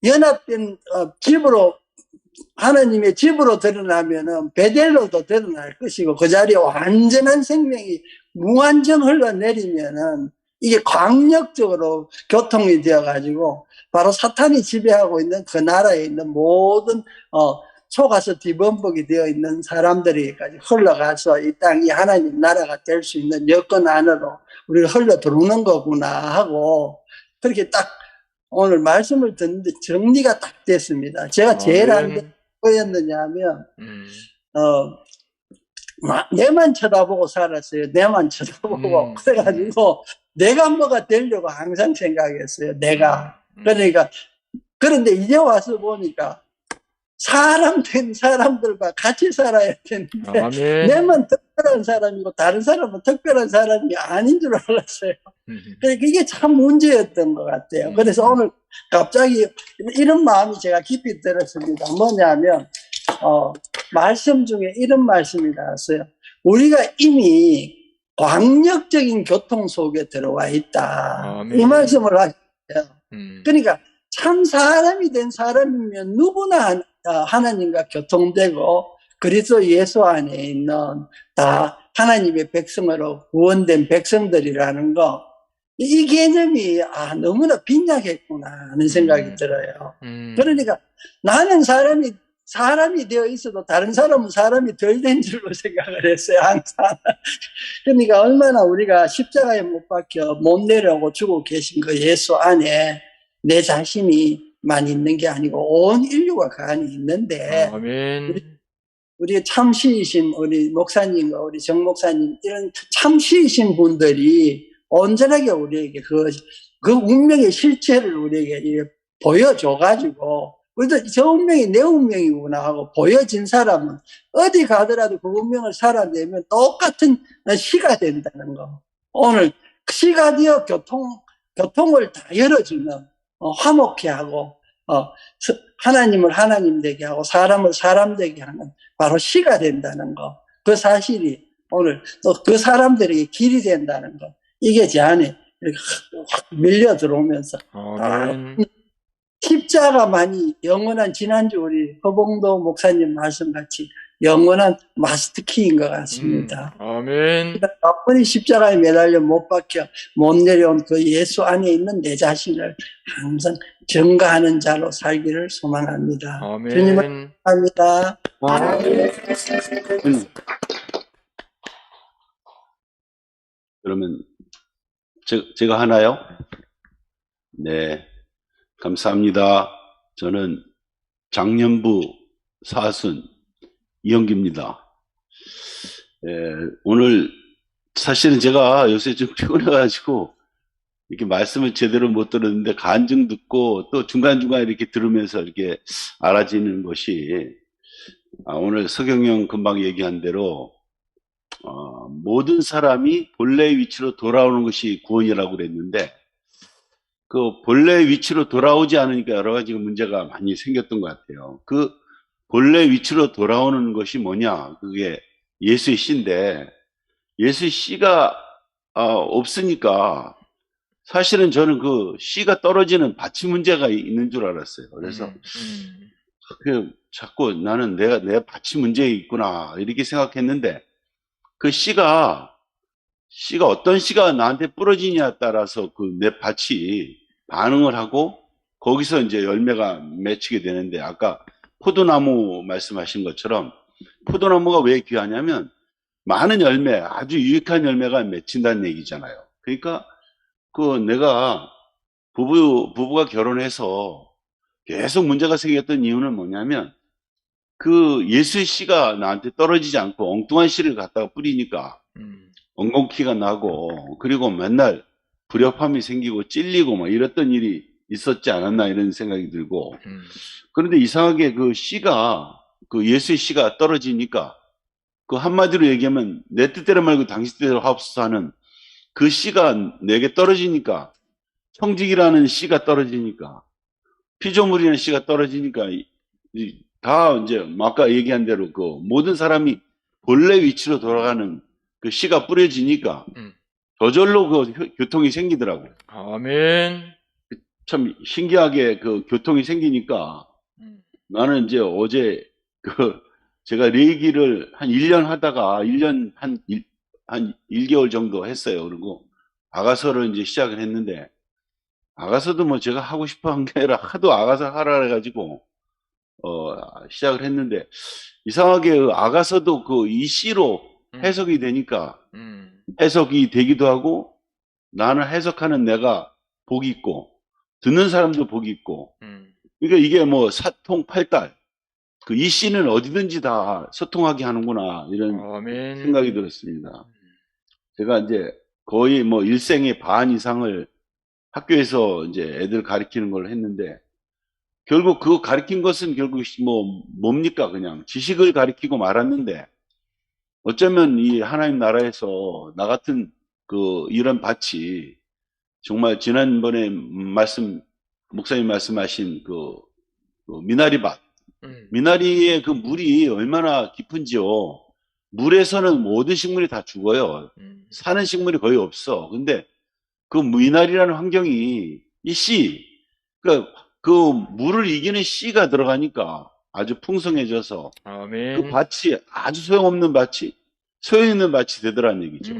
연합된 집으로 하나님의 집으로 드러나면은 베델로도 드러날 것이고 그 자리에 완전한 생명이 무한정 흘러내리면은 이게 광력적으로 교통이 되어가지고 바로 사탄이 지배하고 있는 그 나라에 있는 모든 속아서 뒤범벅이 되어 있는 사람들에게까지 흘러가서 이 땅이 하나님 나라가 될 수 있는 여건 안으로 우리가 흘러 들어오는 거구나 하고 그렇게 딱 오늘 말씀을 듣는데 정리가 딱 됐습니다. 제가 제일 안 된 거였느냐 하면 내만 쳐다보고 살았어요. 내만 쳐다보고 그래가지고 내가 뭐가 되려고 항상 생각했어요. 내가 그러니까 그런데 이제 와서 보니까 사람 된 사람들과 같이 살아야 되는데 아멘. 내만 특별한 사람이고 다른 사람은 특별한 사람이 아닌 줄 알았어요. 그러니까 이게 참 문제였던 것 같아요. 그래서 오늘 갑자기 이런 마음이 제가 깊이 들었습니다. 뭐냐면 말씀 중에 이런 말씀이 나왔어요. 우리가 이미 광력적인 교통 속에 들어와 있다. 이 말씀을 하셨어요. 그러니까 참 사람이 된 사람이면 누구나 하나님과 교통되고 그리스도 예수 안에 있는 다 하나님의 백성으로 구원된 백성들이라는 거, 이 개념이 너무나 빈약했구나 하는 생각이 들어요. 그러니까 나는 사람이 되어 있어도 다른 사람은 사람이 덜 된 줄로 생각을 했어요, 항상. 그러니까 얼마나 우리가 십자가에 못 박혀 못 내려오고 죽어 계신 그 예수 안에 내 자신이만 있는 게 아니고 온 인류가 그 안에 있는데 우리 참시이신 우리 목사님과 우리 정 목사님 이런 참시이신 분들이 온전하게 우리에게 그 운명의 실체를 우리에게 보여줘가지고 우리도 저 운명이 내 운명이구나 하고 보여진 사람은 어디 가더라도 그 운명을 살아내면 똑같은 시가 된다는 거. 오늘 시가 되어 교통을 다 열어주는 화목케 하고 하나님을 하나님 되게 하고 사람을 사람 되게 하는 바로 시가 된다는 거. 그 사실이 오늘 또 그 사람들에게 길이 된다는 거. 이게 제 안에 이렇게 확 밀려 들어오면서 십자가만이 영원한, 지난주 우리 허봉도 목사님 말씀같이 영원한 마스터키인 것 같습니다. 아멘. 아무리 십자가에 매달려 못 박혀 못 내려온 그 예수 안에 있는 내 자신을 항상 증거하는 자로 살기를 소망합니다. 아멘. 주님을 감사합니다. 그러면 제가 하나요? 네, 감사합니다. 저는 장년부 사순 이영기입니다. 오늘 사실은 제가 요새 좀 피곤해가지고 이렇게 말씀을 제대로 못 들었는데 간증 듣고 또 중간중간 이렇게 들으면서 이렇게 알아지는 것이, 오늘 서경영 금방 얘기한 대로 모든 사람이 본래의 위치로 돌아오는 것이 구원이라고 그랬는데, 그 본래의 위치로 돌아오지 않으니까 여러 가지 문제가 많이 생겼던 것 같아요. 그 본래 위치로 돌아오는 것이 뭐냐? 그게 예수의 씨인데, 예수의 씨가 없으니까 사실은 저는 그 씨가 떨어지는 밭이 문제가 있는 줄 알았어요. 그래서 자꾸 나는 내 밭이 문제가 있구나 이렇게 생각했는데, 그 씨가 어떤 씨가 나한테 부러지냐에 따라서 그 내 밭이 반응을 하고 거기서 이제 열매가 맺히게 되는데, 아까 포도나무 말씀하신 것처럼 포도나무가 왜 귀하냐면 많은 열매, 아주 유익한 열매가 맺힌다는 얘기잖아요. 그러니까 그 내가 부부가 결혼해서 계속 문제가 생겼던 이유는 뭐냐면, 그 예수의 씨가 나한테 떨어지지 않고 엉뚱한 씨를 갖다가 뿌리니까 엉겅퀴가 나고, 그리고 맨날 불협함이 생기고 찔리고 막 이랬던 일이 있었지 않았나 이런 생각이 들고, 그런데 이상하게 그 씨가, 그 예수의 씨가 떨어지니까, 그 한마디로 얘기하면 내 뜻대로 말고 당신 뜻대로 하옵소서 하는 그 씨가 내게 떨어지니까, 청직이라는 씨가 떨어지니까, 피조물이라는 씨가 떨어지니까, 다 이제 아까 얘기한 대로 그 모든 사람이 본래 위치로 돌아가는 그 씨가 뿌려지니까 저절로 그 교통이 생기더라고요. 아멘. 참 신기하게 그 교통이 생기니까, 나는 이제 어제 제가 레이기를 한 1년 하다가 1년 한 1개월 정도 했어요. 그리고 아가서를 이제 시작을 했는데, 아가서도 뭐 제가 하고 싶어 한 게 아니라 하도 아가서 하라 해가지고 시작을 했는데, 이상하게 아가서도 그 이 씨로 해석이 되니까 해석이 되기도 하고, 나는 해석하는 내가 복이 있고 듣는 사람도 복이 있고, 그러니까 이게 뭐 사통팔달, 그 이 씨는 어디든지 다 소통하게 하는구나 이런 생각이 들었습니다. 제가 이제 거의 뭐 일생의 반 이상을 학교에서 이제 애들 가르치는 걸 했는데, 결국 그거 가르친 것은 결국 뭐 뭡니까? 그냥 지식을 가르치고 말았는데, 어쩌면 이 하나님 나라에서 나 같은 이런 밭이 정말 지난번에 목사님 말씀하신 그 미나리 밭, 미나리의 그 물이 얼마나 깊은지요. 물에서는 모든 식물이 다 죽어요. 사는 식물이 거의 없어. 근데 그 미나리라는 환경이 이 씨, 그러니까 그 물을 이기는 씨가 들어가니까 아주 풍성해져서 그 밭이 아주 소용없는 밭이 소용 있는 밭이 되더라는 얘기죠.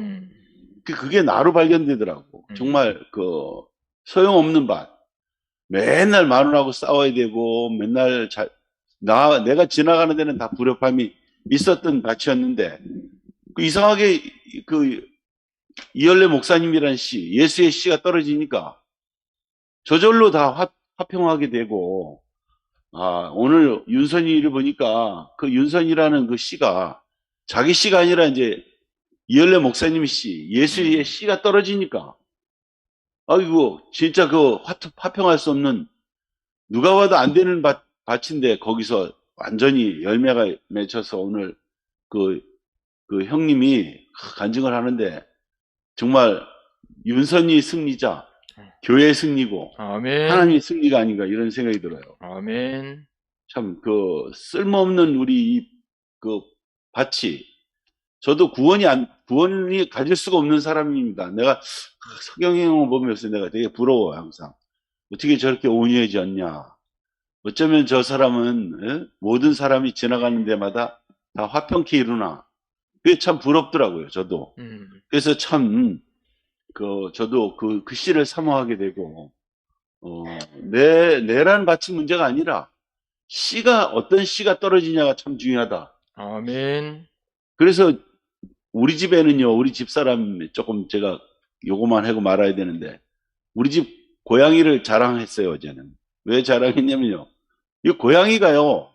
그게 나로 발견되더라고. 정말 그 소용없는 밭, 맨날 마누라하고 싸워야 되고 맨날 내가 지나가는 데는 다 불협함이 있었던 밭이었는데, 이상하게 이열래 목사님이라는 씨, 예수의 씨가 떨어지니까 저절로 다 화평하게 되고, 오늘 윤선이를 보니까 그 윤선이라는 그 씨가 자기 씨가 아니라 이제 이열래 목사님 씨, 예수의 씨가 떨어지니까, 아이고 진짜 그 화평할 수 없는, 누가 봐도 안 되는 밭인데 거기서 완전히 열매가 맺혀서 오늘 그 형님이 간증을 하는데, 정말 윤선이 승리자, 교회의 승리고 하나님의 승리가 아닌가 이런 생각이 들어요. 아멘. 참 쓸모없는 우리 그 밭이, 저도 구원이 가질 수가 없는 사람입니다. 내가 서경영을 보면서 내가 되게 부러워요. 항상 어떻게 저렇게 온유해졌냐, 어쩌면 저 사람은 모든 사람이 지나가는 데마다 다 화평케 이루나. 그게 참 부럽더라고요, 저도. 그래서 참 저도 그 시를 사모하게 되고 내라는 밭이 문제가 아니라 어떤 씨가 떨어지냐가 참 중요하다. 아멘. 그래서 우리 집에는요, 우리 집사람 조금 제가 요거만 하고 말아야 되는데, 우리 집 고양이를 자랑했어요, 어제는. 왜 자랑했냐면요, 이 고양이가요,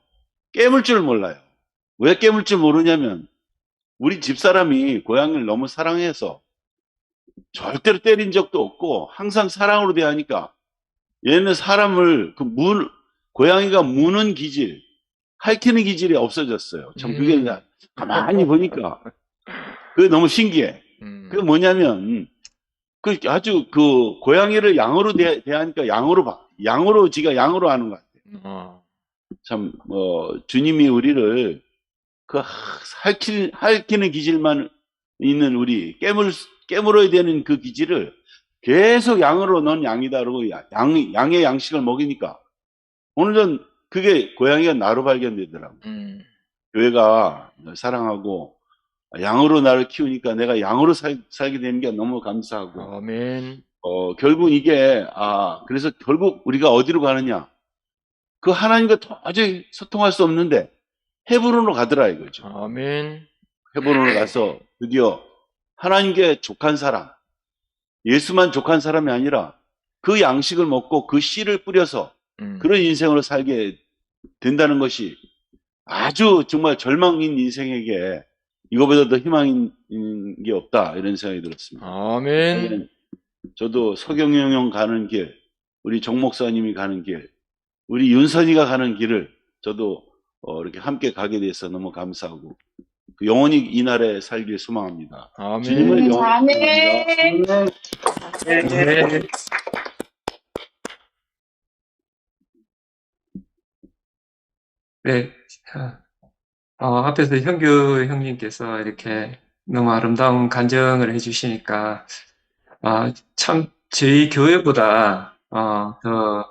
깨물 줄 몰라요. 왜 깨물 줄 모르냐면, 우리 집사람이 고양이를 너무 사랑해서 절대로 때린 적도 없고, 항상 사랑으로 대하니까, 얘는 사람을, 고양이가 무는 기질, 핥히는 기질이 없어졌어요. 참 그게 가만히 보니까, 그게 너무 신기해. 그게 뭐냐면, 아주 고양이를 양으로 대하니까 지가 양으로 하는 것 같아요. 참, 주님이 우리를 핥히는 기질만 있는 우리, 깨물어야 되는 그 기질을 계속 양으로 넌 양이다. 그러고 양의 양식을 먹이니까, 오늘은 그게 고양이가 나로 발견되더라고요. 교회가 사랑하고, 양으로 나를 키우니까 내가 양으로 살게 되는 게 너무 감사하고. 아멘. 결국 이게, 그래서 결국 우리가 어디로 가느냐. 그 하나님과 도저히 소통할 수 없는데, 헤브론으로 가더라 이거죠. 아멘. 헤브론으로 가서 드디어 하나님께 족한 사람, 예수만 족한 사람이 아니라 그 양식을 먹고 그 씨를 뿌려서 그런 인생으로 살게 된다는 것이 아주 정말 절망인 인생에게 이거보다 더 희망인 게 없다, 이런 생각이 들었습니다. 아멘. 저도 서경영 형 가는 길, 우리 정 목사님이 가는 길, 우리 윤선이가 가는 길을 저도 이렇게 함께 가게 돼서 너무 감사하고 영원히 이 날에 살길 소망합니다. 아멘. 주님을 영원히 아멘. 네. 앞에서 형규 형님께서 이렇게 너무 아름다운 간증을 해주시니까, 참, 저희 교회보다, 더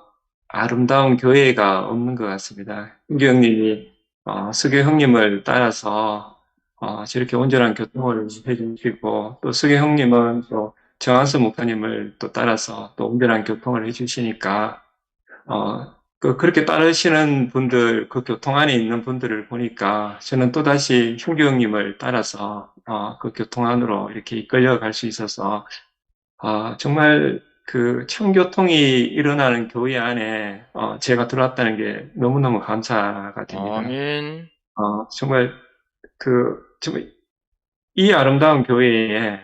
아름다운 교회가 없는 것 같습니다. 형규 형님이, 수교 형님을 따라서, 저렇게 온전한 교통을 해주시고, 또 수교 형님은 또 정한수 목사님을 또 따라서 또 온전한 교통을 해주시니까, 그렇게 따르시는 분들, 그 교통 안에 있는 분들을 보니까 저는 또다시 형규 형님을 따라서, 그 교통 안으로 이렇게 이끌려 갈 수 있어서, 정말 그 청교통이 일어나는 교회 안에, 제가 들어왔다는 게 너무너무 감사가 됩니다. 아멘. 정말 정말 이 아름다운 교회에,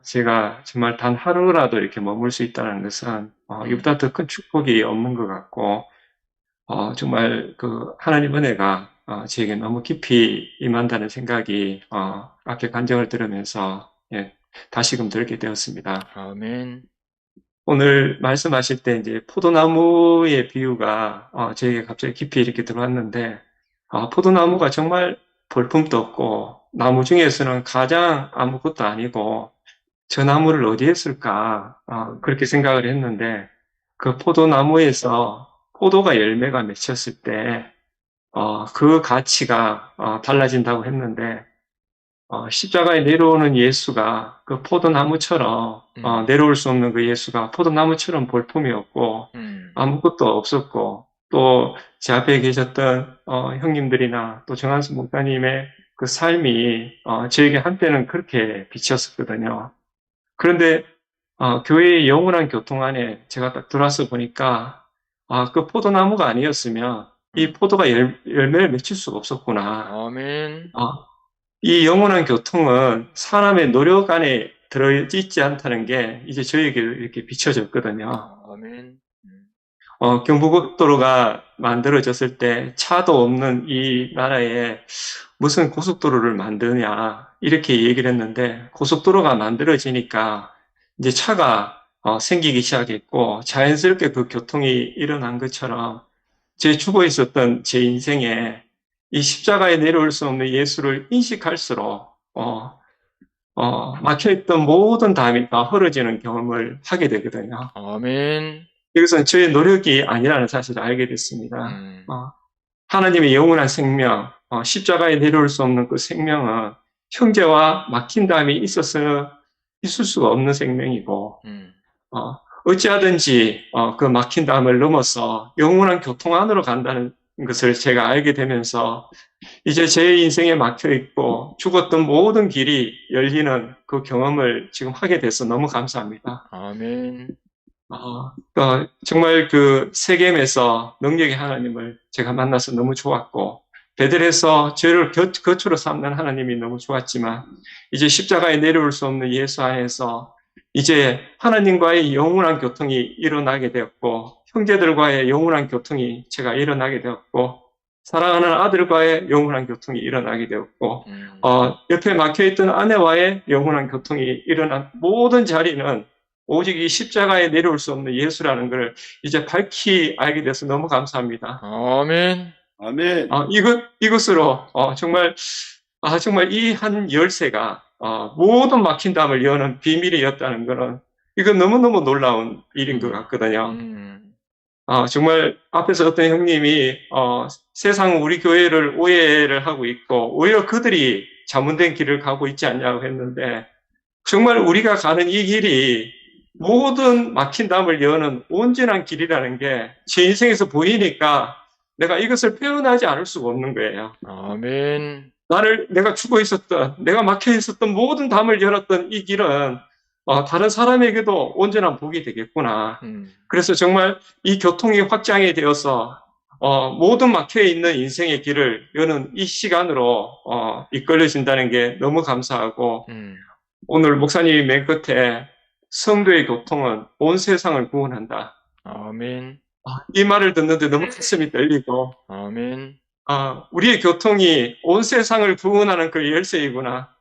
제가 정말 단 하루라도 이렇게 머물 수 있다는 것은, 이보다 더 큰 축복이 없는 것 같고, 정말 하나님 은혜가 저에게 너무 깊이 임한다는 생각이 앞에 간증을 들으면서 다시금 들게 되었습니다. 아멘. 오늘 말씀하실 때 이제 포도나무의 비유가 저에게 갑자기 깊이 이렇게 들어왔는데, 포도나무가 정말 볼품도 없고 나무 중에서는 가장 아무것도 아니고 저 나무를 어디에 쓸까 그렇게 생각을 했는데, 그 포도나무에서 포도가 열매가 맺혔을 때, 그 가치가, 달라진다고 했는데, 십자가에 내려오는 예수가 그 포도나무처럼, 내려올 수 없는 그 예수가 포도나무처럼 볼품이었고, 아무것도 없었고, 또 제 앞에 계셨던, 형님들이나 또 정한수 목사님의 그 삶이, 저에게 한때는 그렇게 비쳤었거든요. 그런데, 교회의 영원한 교통 안에 제가 딱 들어와서 보니까, 그 포도나무가 아니었으면 이 포도가 열매를 맺힐 수가 없었구나. 아멘. 이 영원한 교통은 사람의 노력 안에 들어있지 않다는 게 이제 저에게 이렇게 비춰졌거든요. 아멘. 경부고속도로가 만들어졌을 때 차도 없는 이 나라에 무슨 고속도로를 만드냐 이렇게 얘기를 했는데, 고속도로가 만들어지니까 이제 차가 생기기 시작했고 자연스럽게 그 교통이 일어난 것처럼 제 죽어 있었던 제 인생에 이 십자가에 내려올 수 없는 예수를 인식할수록 막혀있던 모든 담이 다 헐어지는 경험을 하게 되거든요. 아멘. 이것은 저의 노력이 아니라는 사실을 알게 됐습니다. 하나님의 영원한 생명, 십자가에 내려올 수 없는 그 생명은 형제와 막힌 담이 있어서 있을 수가 없는 생명이고, 어찌하든지 그 막힌 담을 넘어서 영원한 교통 안으로 간다는 것을 제가 알게 되면서 이제 제 인생에 막혀 있고 죽었던 모든 길이 열리는 그 경험을 지금 하게 돼서 너무 감사합니다. 아멘. 정말 그 세겜에서 능력의 하나님을 제가 만나서 너무 좋았고, 베들에서 죄를 거처로 삼는 하나님이 너무 좋았지만, 이제 십자가에 내려올 수 없는 예수 안에서 이제 하나님과의 영원한 교통이 일어나게 되었고, 형제들과의 영원한 교통이 제가 일어나게 되었고, 사랑하는 아들과의 영원한 교통이 일어나게 되었고, 옆에 막혀있던 아내와의 영원한 교통이 일어난 모든 자리는 오직 이 십자가에 내려올 수 없는 예수라는 걸 이제 밝히 알게 돼서 너무 감사합니다. 아멘. 아멘. 이것으로 정말 이 한 열쇠가 모든 막힌 담을 여는 비밀이었다는 것은 이건 너무너무 놀라운 일인 것 같거든요. 정말 앞에서 어떤 형님이 세상은 우리 교회를 오해를 하고 있고 오히려 그들이 잘못된 길을 가고 있지 않냐고 했는데, 정말 우리가 가는 이 길이 모든 막힌 담을 여는 온전한 길이라는 게 제 인생에서 보이니까 내가 이것을 표현하지 않을 수가 없는 거예요. 아멘. 내가 죽어 있었던, 내가 막혀 있었던 모든 담을 열었던 이 길은 다른 사람에게도 온전한 복이 되겠구나. 그래서 정말 이 교통이 확장이 되어서 모든 막혀 있는 인생의 길을 여는 이 시간으로 이끌려진다는 게 너무 감사하고, 오늘 목사님이 맨 끝에 성도의 교통은 온 세상을 구원한다. 아멘. 이 말을 듣는데 너무 가슴이 떨리고, 아멘. 우리의 교통이 온 세상을 구원하는 그 열쇠이구나.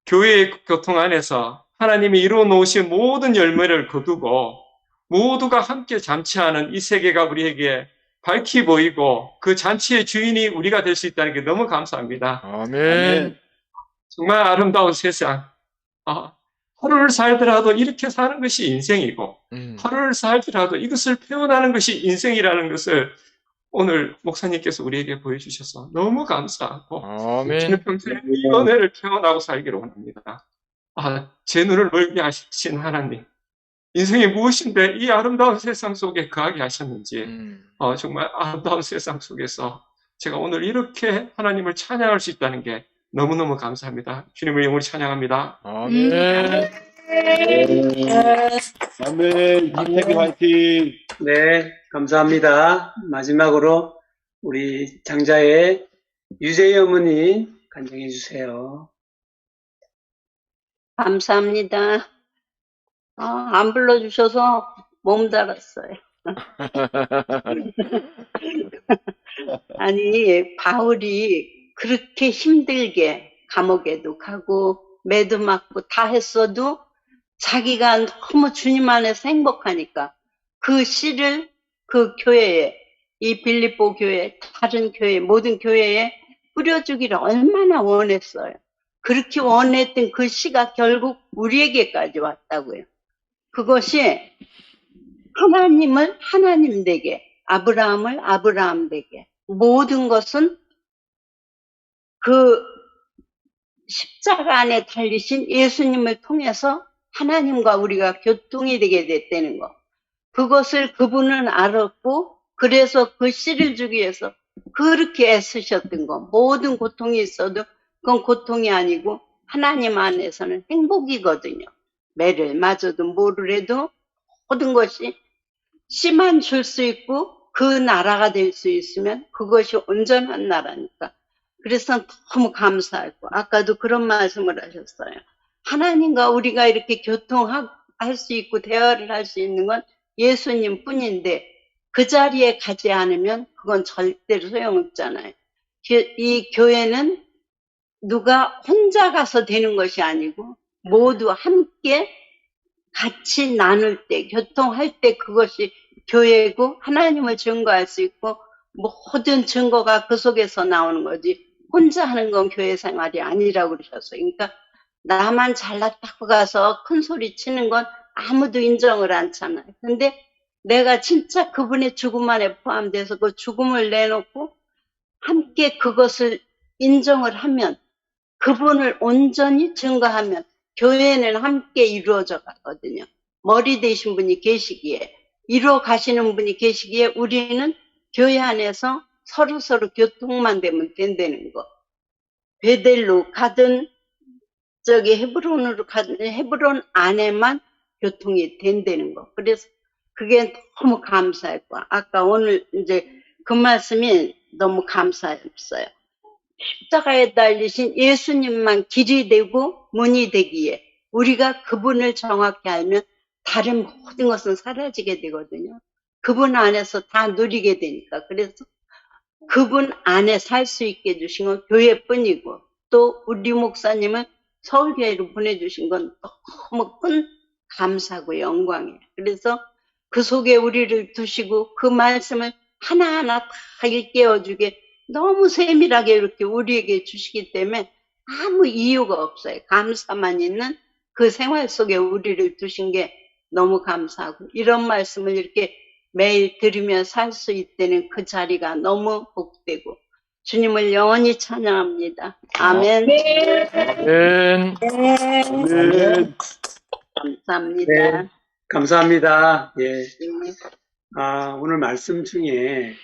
교회의 교통 안에서 하나님이 이루어 놓으신 모든 열매를 거두고 모두가 함께 잔치하는 이 세계가 우리에게 밝히 보이고 그 잔치의 주인이 우리가 될 수 있다는 게 너무 감사합니다. 아멘. 정말 아름다운 세상. 하루를 살더라도 이렇게 사는 것이 인생이고, 하루를 살더라도 이것을 표현하는 것이 인생이라는 것을 오늘 목사님께서 우리에게 보여주셔서 너무 감사하고, 저는 평생 이 은혜를 표현하고 살기를 원합니다. 제 눈을 멀게 하신 하나님, 인생이 무엇인데 이 아름다운 세상 속에 거하게 하셨는지, 정말 아름다운 세상 속에서 제가 오늘 이렇게 하나님을 찬양할 수 있다는 게 너무너무 감사합니다. 주님을 영원히 찬양합니다. 아멘. 아멘. 이태기 화이팅. 네, 감사합니다. 마지막으로 우리 장자의 유재희 어머니 간증해 주세요. 감사합니다. 안 불러주셔서 몸달았어요. 아니, 바울이 그렇게 힘들게 감옥에도 가고 매도 맞고 다 했어도 자기가 너무 주님 안에서 행복하니까 그 씨를 그 교회에, 이 빌립보 교회, 다른 교회, 모든 교회에 뿌려주기를 얼마나 원했어요. 그렇게 원했던 그 씨가 결국 우리에게까지 왔다고요. 그것이 하나님을 하나님 되게, 아브라함을 아브라함 되게, 모든 것은 그 십자가 안에 달리신 예수님을 통해서 하나님과 우리가 교통이 되게 됐다는 거. 그것을 그분은 알았고, 그래서 그 씨를 주기 위해서 그렇게 애쓰셨던 거. 모든 고통이 있어도 그건 고통이 아니고 하나님 안에서는 행복이거든요. 매를 맞아도 뭐를 해도 모든 것이 씨만 줄 수 있고 그 나라가 될 수 있으면 그것이 온전한 나라니까. 그래서 너무 감사하고, 아까도 그런 말씀을 하셨어요. 하나님과 우리가 이렇게 교통할 수 있고 대화를 할 수 있는 건 예수님 뿐인데 그 자리에 가지 않으면 그건 절대로 소용없잖아요. 이 교회는 누가 혼자 가서 되는 것이 아니고 모두 함께 같이 나눌 때, 교통할 때 그것이 교회고 하나님을 증거할 수 있고 모든 증거가 그 속에서 나오는 거지 혼자 하는 건 교회 생활이 아니라고 그러셨어요. 그러니까 나만 잘났다고 가서 큰 소리 치는 건 아무도 인정을 않잖아요. 근데 내가 진짜 그분의 죽음 안에 포함돼서 그 죽음을 내놓고 함께 그것을 인정을 하면, 그분을 온전히 증거하면 교회는 함께 이루어져 가거든요. 머리 되신 분이 계시기에, 이루어 가시는 분이 계시기에 우리는 교회 안에서 서로 교통만 되면 된다는 거. 베델로 가든 저기 헤브론으로 가든 헤브론 안에만 교통이 된다는 거. 그래서 그게 너무 감사했고, 아까 오늘 이제 그 말씀이 너무 감사했어요. 십자가에 달리신 예수님만 길이 되고 문이 되기에 우리가 그분을 정확히 알면 다른 모든 것은 사라지게 되거든요. 그분 안에서 다 누리게 되니까. 그래서 그분 안에 살 수 있게 해주신 건 교회뿐이고, 또 우리 목사님은 서울교회로 보내주신 건 너무 큰 감사고 영광이에요. 그래서 그 속에 우리를 두시고 그 말씀을 하나하나 다 일깨워주게 너무 세밀하게 이렇게 우리에게 주시기 때문에 아무 이유가 없어요. 감사만 있는 그 생활 속에 우리를 두신 게 너무 감사하고, 이런 말씀을 이렇게 매일 들으며 살 수 있다는 그 자리가 너무 복되고, 주님을 영원히 찬양합니다. 아멘. 아멘. 아멘. 감사합니다. 네, 감사합니다. 예. 오늘 말씀 중에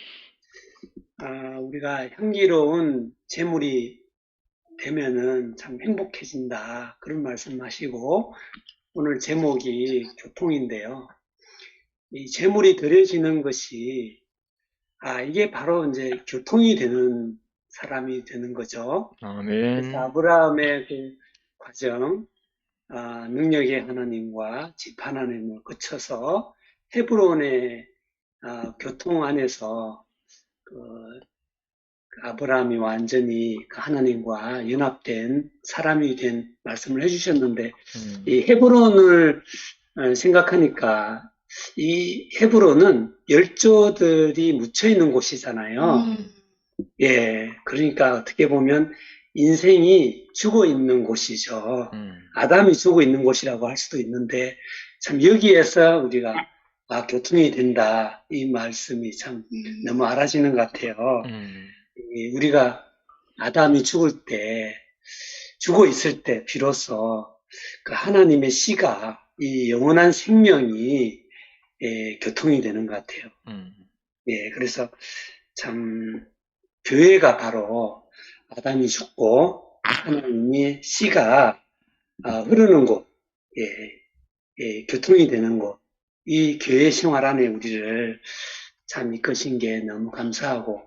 우리가 향기로운 재물이 되면은 참 행복해진다, 그런 말씀하시고, 오늘 제목이 교통인데요. 이 재물이 드려지는 것이 이게 바로 이제 교통이 되는 사람이 되는 거죠. 아멘. 그래서 아브라함의 그 과정, 능력의 하나님과 집 하나님을 거쳐서 헤브론의 교통 안에서 그 아브라함이 완전히 그 하나님과 연합된 사람이 된 말씀을 해주셨는데, 이 헤브론을 생각하니까 이 헤브론은 열조들이 묻혀 있는 곳이잖아요. 예, 그러니까 어떻게 보면 인생이 죽어 있는 곳이죠. 아담이 죽어 있는 곳이라고 할 수도 있는데, 참 여기에서 우리가 교통이 된다, 이 말씀이 참 너무 알아지는 것 같아요. 우리가 아담이 죽을 때, 죽어 있을 때 비로소 그 하나님의 씨가, 이 영원한 생명이 교통이 되는 것 같아요. 예, 그래서 참 교회가 바로 아담이 죽고 하나님의 씨가 흐르는 곳, 교통이 되는 곳, 이 교회 생활 안에 우리를 참 이끄신 게 너무 감사하고,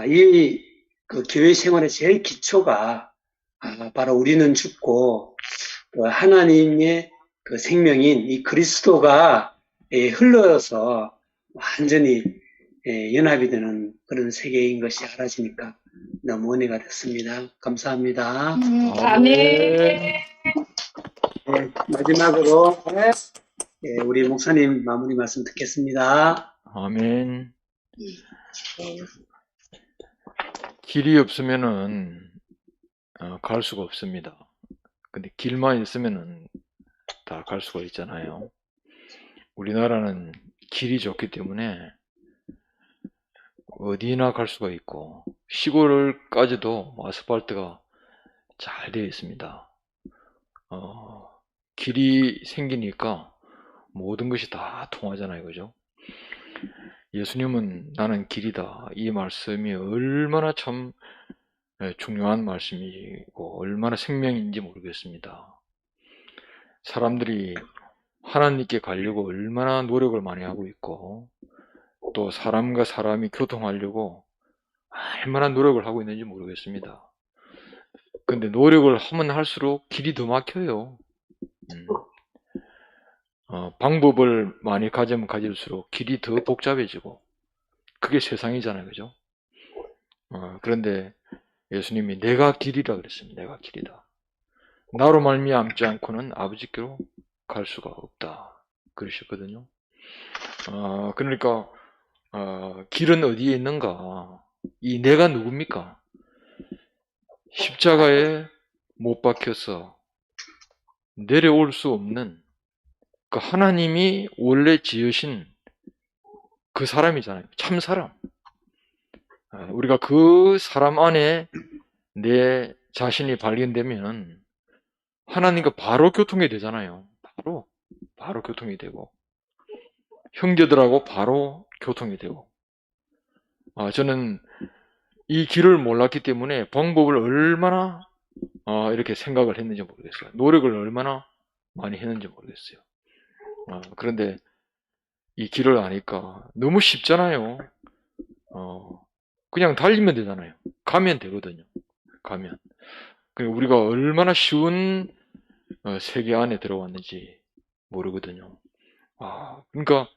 이 그 교회 생활의 제일 기초가 바로 우리는 죽고 또 하나님의 그 생명인 이 그리스도가 흘러서 완전히 연합이 되는 그런 세계인 것이 알아지니까 너무 은혜가 됐습니다. 감사합니다. 아멘. 네, 마지막으로 우리 목사님 마무리 말씀 듣겠습니다. 아멘. 길이 없으면은 갈 수가 없습니다. 근데 길만 있으면은 다 갈 수가 있잖아요. 우리나라는 길이 좋기 때문에 어디나 갈 수가 있고, 시골까지도 아스팔트가 잘 되어 있습니다. 길이 생기니까 모든 것이 다 통하잖아요, 그죠? 예수님은 나는 길이다, 이 말씀이 얼마나 참 중요한 말씀이고 얼마나 생명인지 모르겠습니다. 사람들이 하나님께 가려고 얼마나 노력을 많이 하고 있고, 또 사람과 사람이 교통하려고 얼마나 노력을 하고 있는지 모르겠습니다. 근데 노력을 하면 할수록 길이 더 막혀요. 방법을 많이 가지면 가질수록 길이 더 복잡해지고, 그게 세상이잖아요, 그죠? 그런데 예수님이 내가 길이라 그랬습니다. 내가 길이다. 나로 말미암지 않고는 아버지께로 갈 수가 없다, 그러셨거든요. 그러니까 길은 어디에 있는가? 이 내가 누굽니까? 십자가에 못 박혀서 내려올 수 없는 그 하나님이 원래 지으신 그 사람이잖아요. 참 사람. 우리가 그 사람 안에 내 자신이 발견되면 하나님과 바로 교통이 되잖아요. 바로 교통이 되고 형제들하고 바로 교통이 되고. 저는 이 길을 몰랐기 때문에 방법을 얼마나 이렇게 생각을 했는지 모르겠어요. 노력을 얼마나 많이 했는지 모르겠어요. 그런데 이 길을 아니까 너무 쉽잖아요. 그냥 달리면 되잖아요. 가면 되거든요. 가면. 우리가 얼마나 쉬운 세계 안에 들어왔는지 모르거든요. 그러니까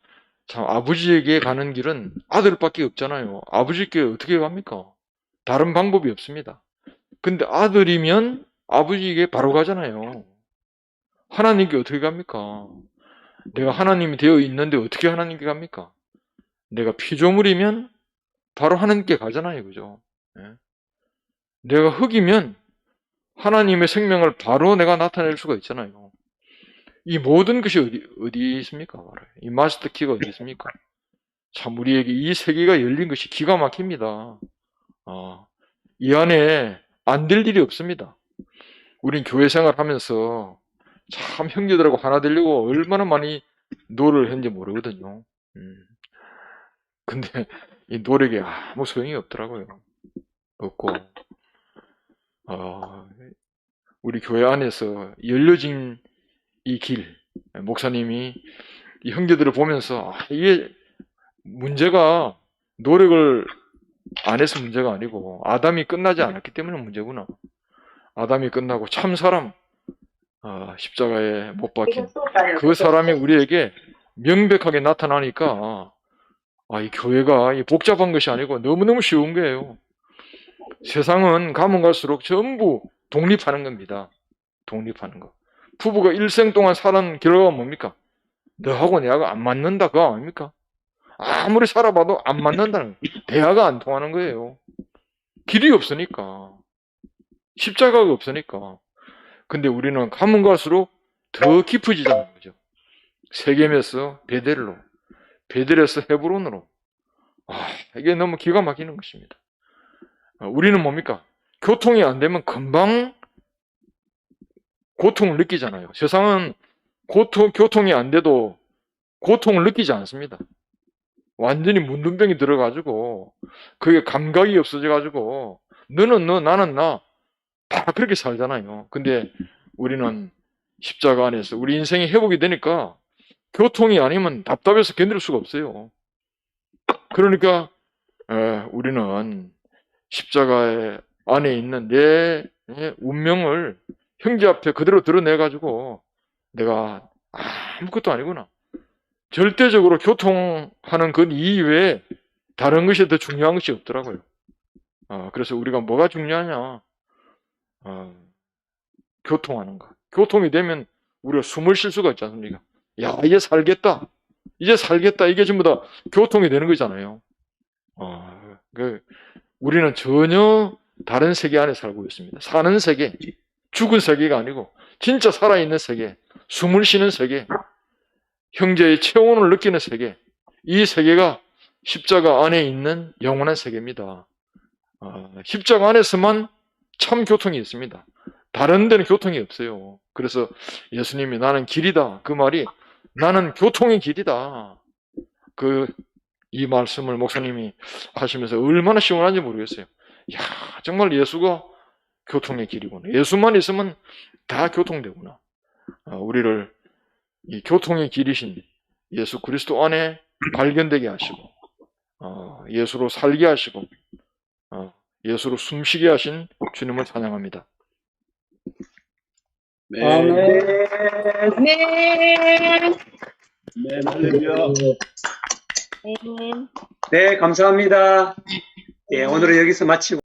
참 아버지에게 가는 길은 아들밖에 없잖아요. 아버지께 어떻게 갑니까? 다른 방법이 없습니다. 근데 아들이면 아버지에게 바로 가잖아요. 하나님께 어떻게 갑니까? 내가 하나님이 되어 있는데 어떻게 하나님께 갑니까? 내가 피조물이면 바로 하나님께 가잖아요. 그죠? 내가 흙이면 하나님의 생명을 바로 내가 나타낼 수가 있잖아요. 이 모든 것이 어디 있습니까? 이 마스터 키가 어디 있습니까? 참 우리에게 이 세계가 열린 것이 기가 막힙니다. 이 안에 안 될 일이 없습니다. 우린 교회 생활하면서 참 형제들하고 하나 되려고 얼마나 많이 노력을 했는지 모르거든요. 근데 이 노력이 아무 소용이 없더라고요. 없고 우리 교회 안에서 열려진 이 길, 목사님이 이 형제들을 보면서 이게 문제가 노력을 안 해서 문제가 아니고 아담이 끝나지 않았기 때문에 문제구나. 아담이 끝나고 참 사람 십자가에 못 박힌 그 사람이 우리에게 명백하게 나타나니까 이 교회가 복잡한 것이 아니고 너무너무 쉬운 거예요. 세상은 가면 갈수록 전부 독립하는 겁니다. 독립하는 거. 부부가 일생 동안 사는 결과가 뭡니까? 너하고 내하고 안 맞는다 그거 아닙니까? 아무리 살아봐도 안 맞는다는 거예요. 대화가 안 통하는 거예요. 길이 없으니까. 십자가가 없으니까. 근데 우리는 가면 갈수록 더 깊어지자는 거죠. 세겜에서 베델로, 베델에서 헤브론으로. 이게 너무 기가 막히는 것입니다. 우리는 뭡니까? 교통이 안 되면 금방 고통을 느끼잖아요. 세상은 교통이 안 돼도 고통을 느끼지 않습니다. 완전히 문둥병이 들어가지고 그게 감각이 없어져가지고 너는 너 나는 나 다 그렇게 살잖아요. 근데 우리는 십자가 안에서 우리 인생이 회복이 되니까 교통이 아니면 답답해서 견딜 수가 없어요. 그러니까 우리는 십자가 안에 있는 내 운명을 형제 앞에 그대로 드러내가지고 내가 아무것도 아니구나. 절대적으로 교통하는 것 이외에 다른 것이 더 중요한 것이 없더라고요. 그래서 우리가 뭐가 중요하냐? 교통하는 거. 교통이 되면 우리가 숨을 쉴 수가 있지 않습니까? 야, 이제 살겠다. 이제 살겠다. 이게 전부 다 교통이 되는 거잖아요. 우리는 전혀 다른 세계 안에 살고 있습니다. 사는 세계, 죽은 세계가 아니고 진짜 살아있는 세계, 숨을 쉬는 세계, 형제의 체온을 느끼는 세계. 이 세계가 십자가 안에 있는 영원한 세계입니다. 십자가 안에서만 참 교통이 있습니다. 다른 데는 교통이 없어요. 그래서 예수님이 나는 길이다. 그 말이 나는 교통의 길이다. 이 말씀을 목사님이 하시면서 얼마나 시원한지 모르겠어요. 이야, 정말 예수가 교통의 길이구나. 예수만 있으면 다 교통되구나. 우리를 이 교통의 길이신 예수 그리스도 안에 발견되게 하시고 예수로 살게 하시고 예수로 숨쉬게 하신 주님을 찬양합니다. 네. 네. 할렐루야. 네, 감사합니다. 오늘은 여기서 마치고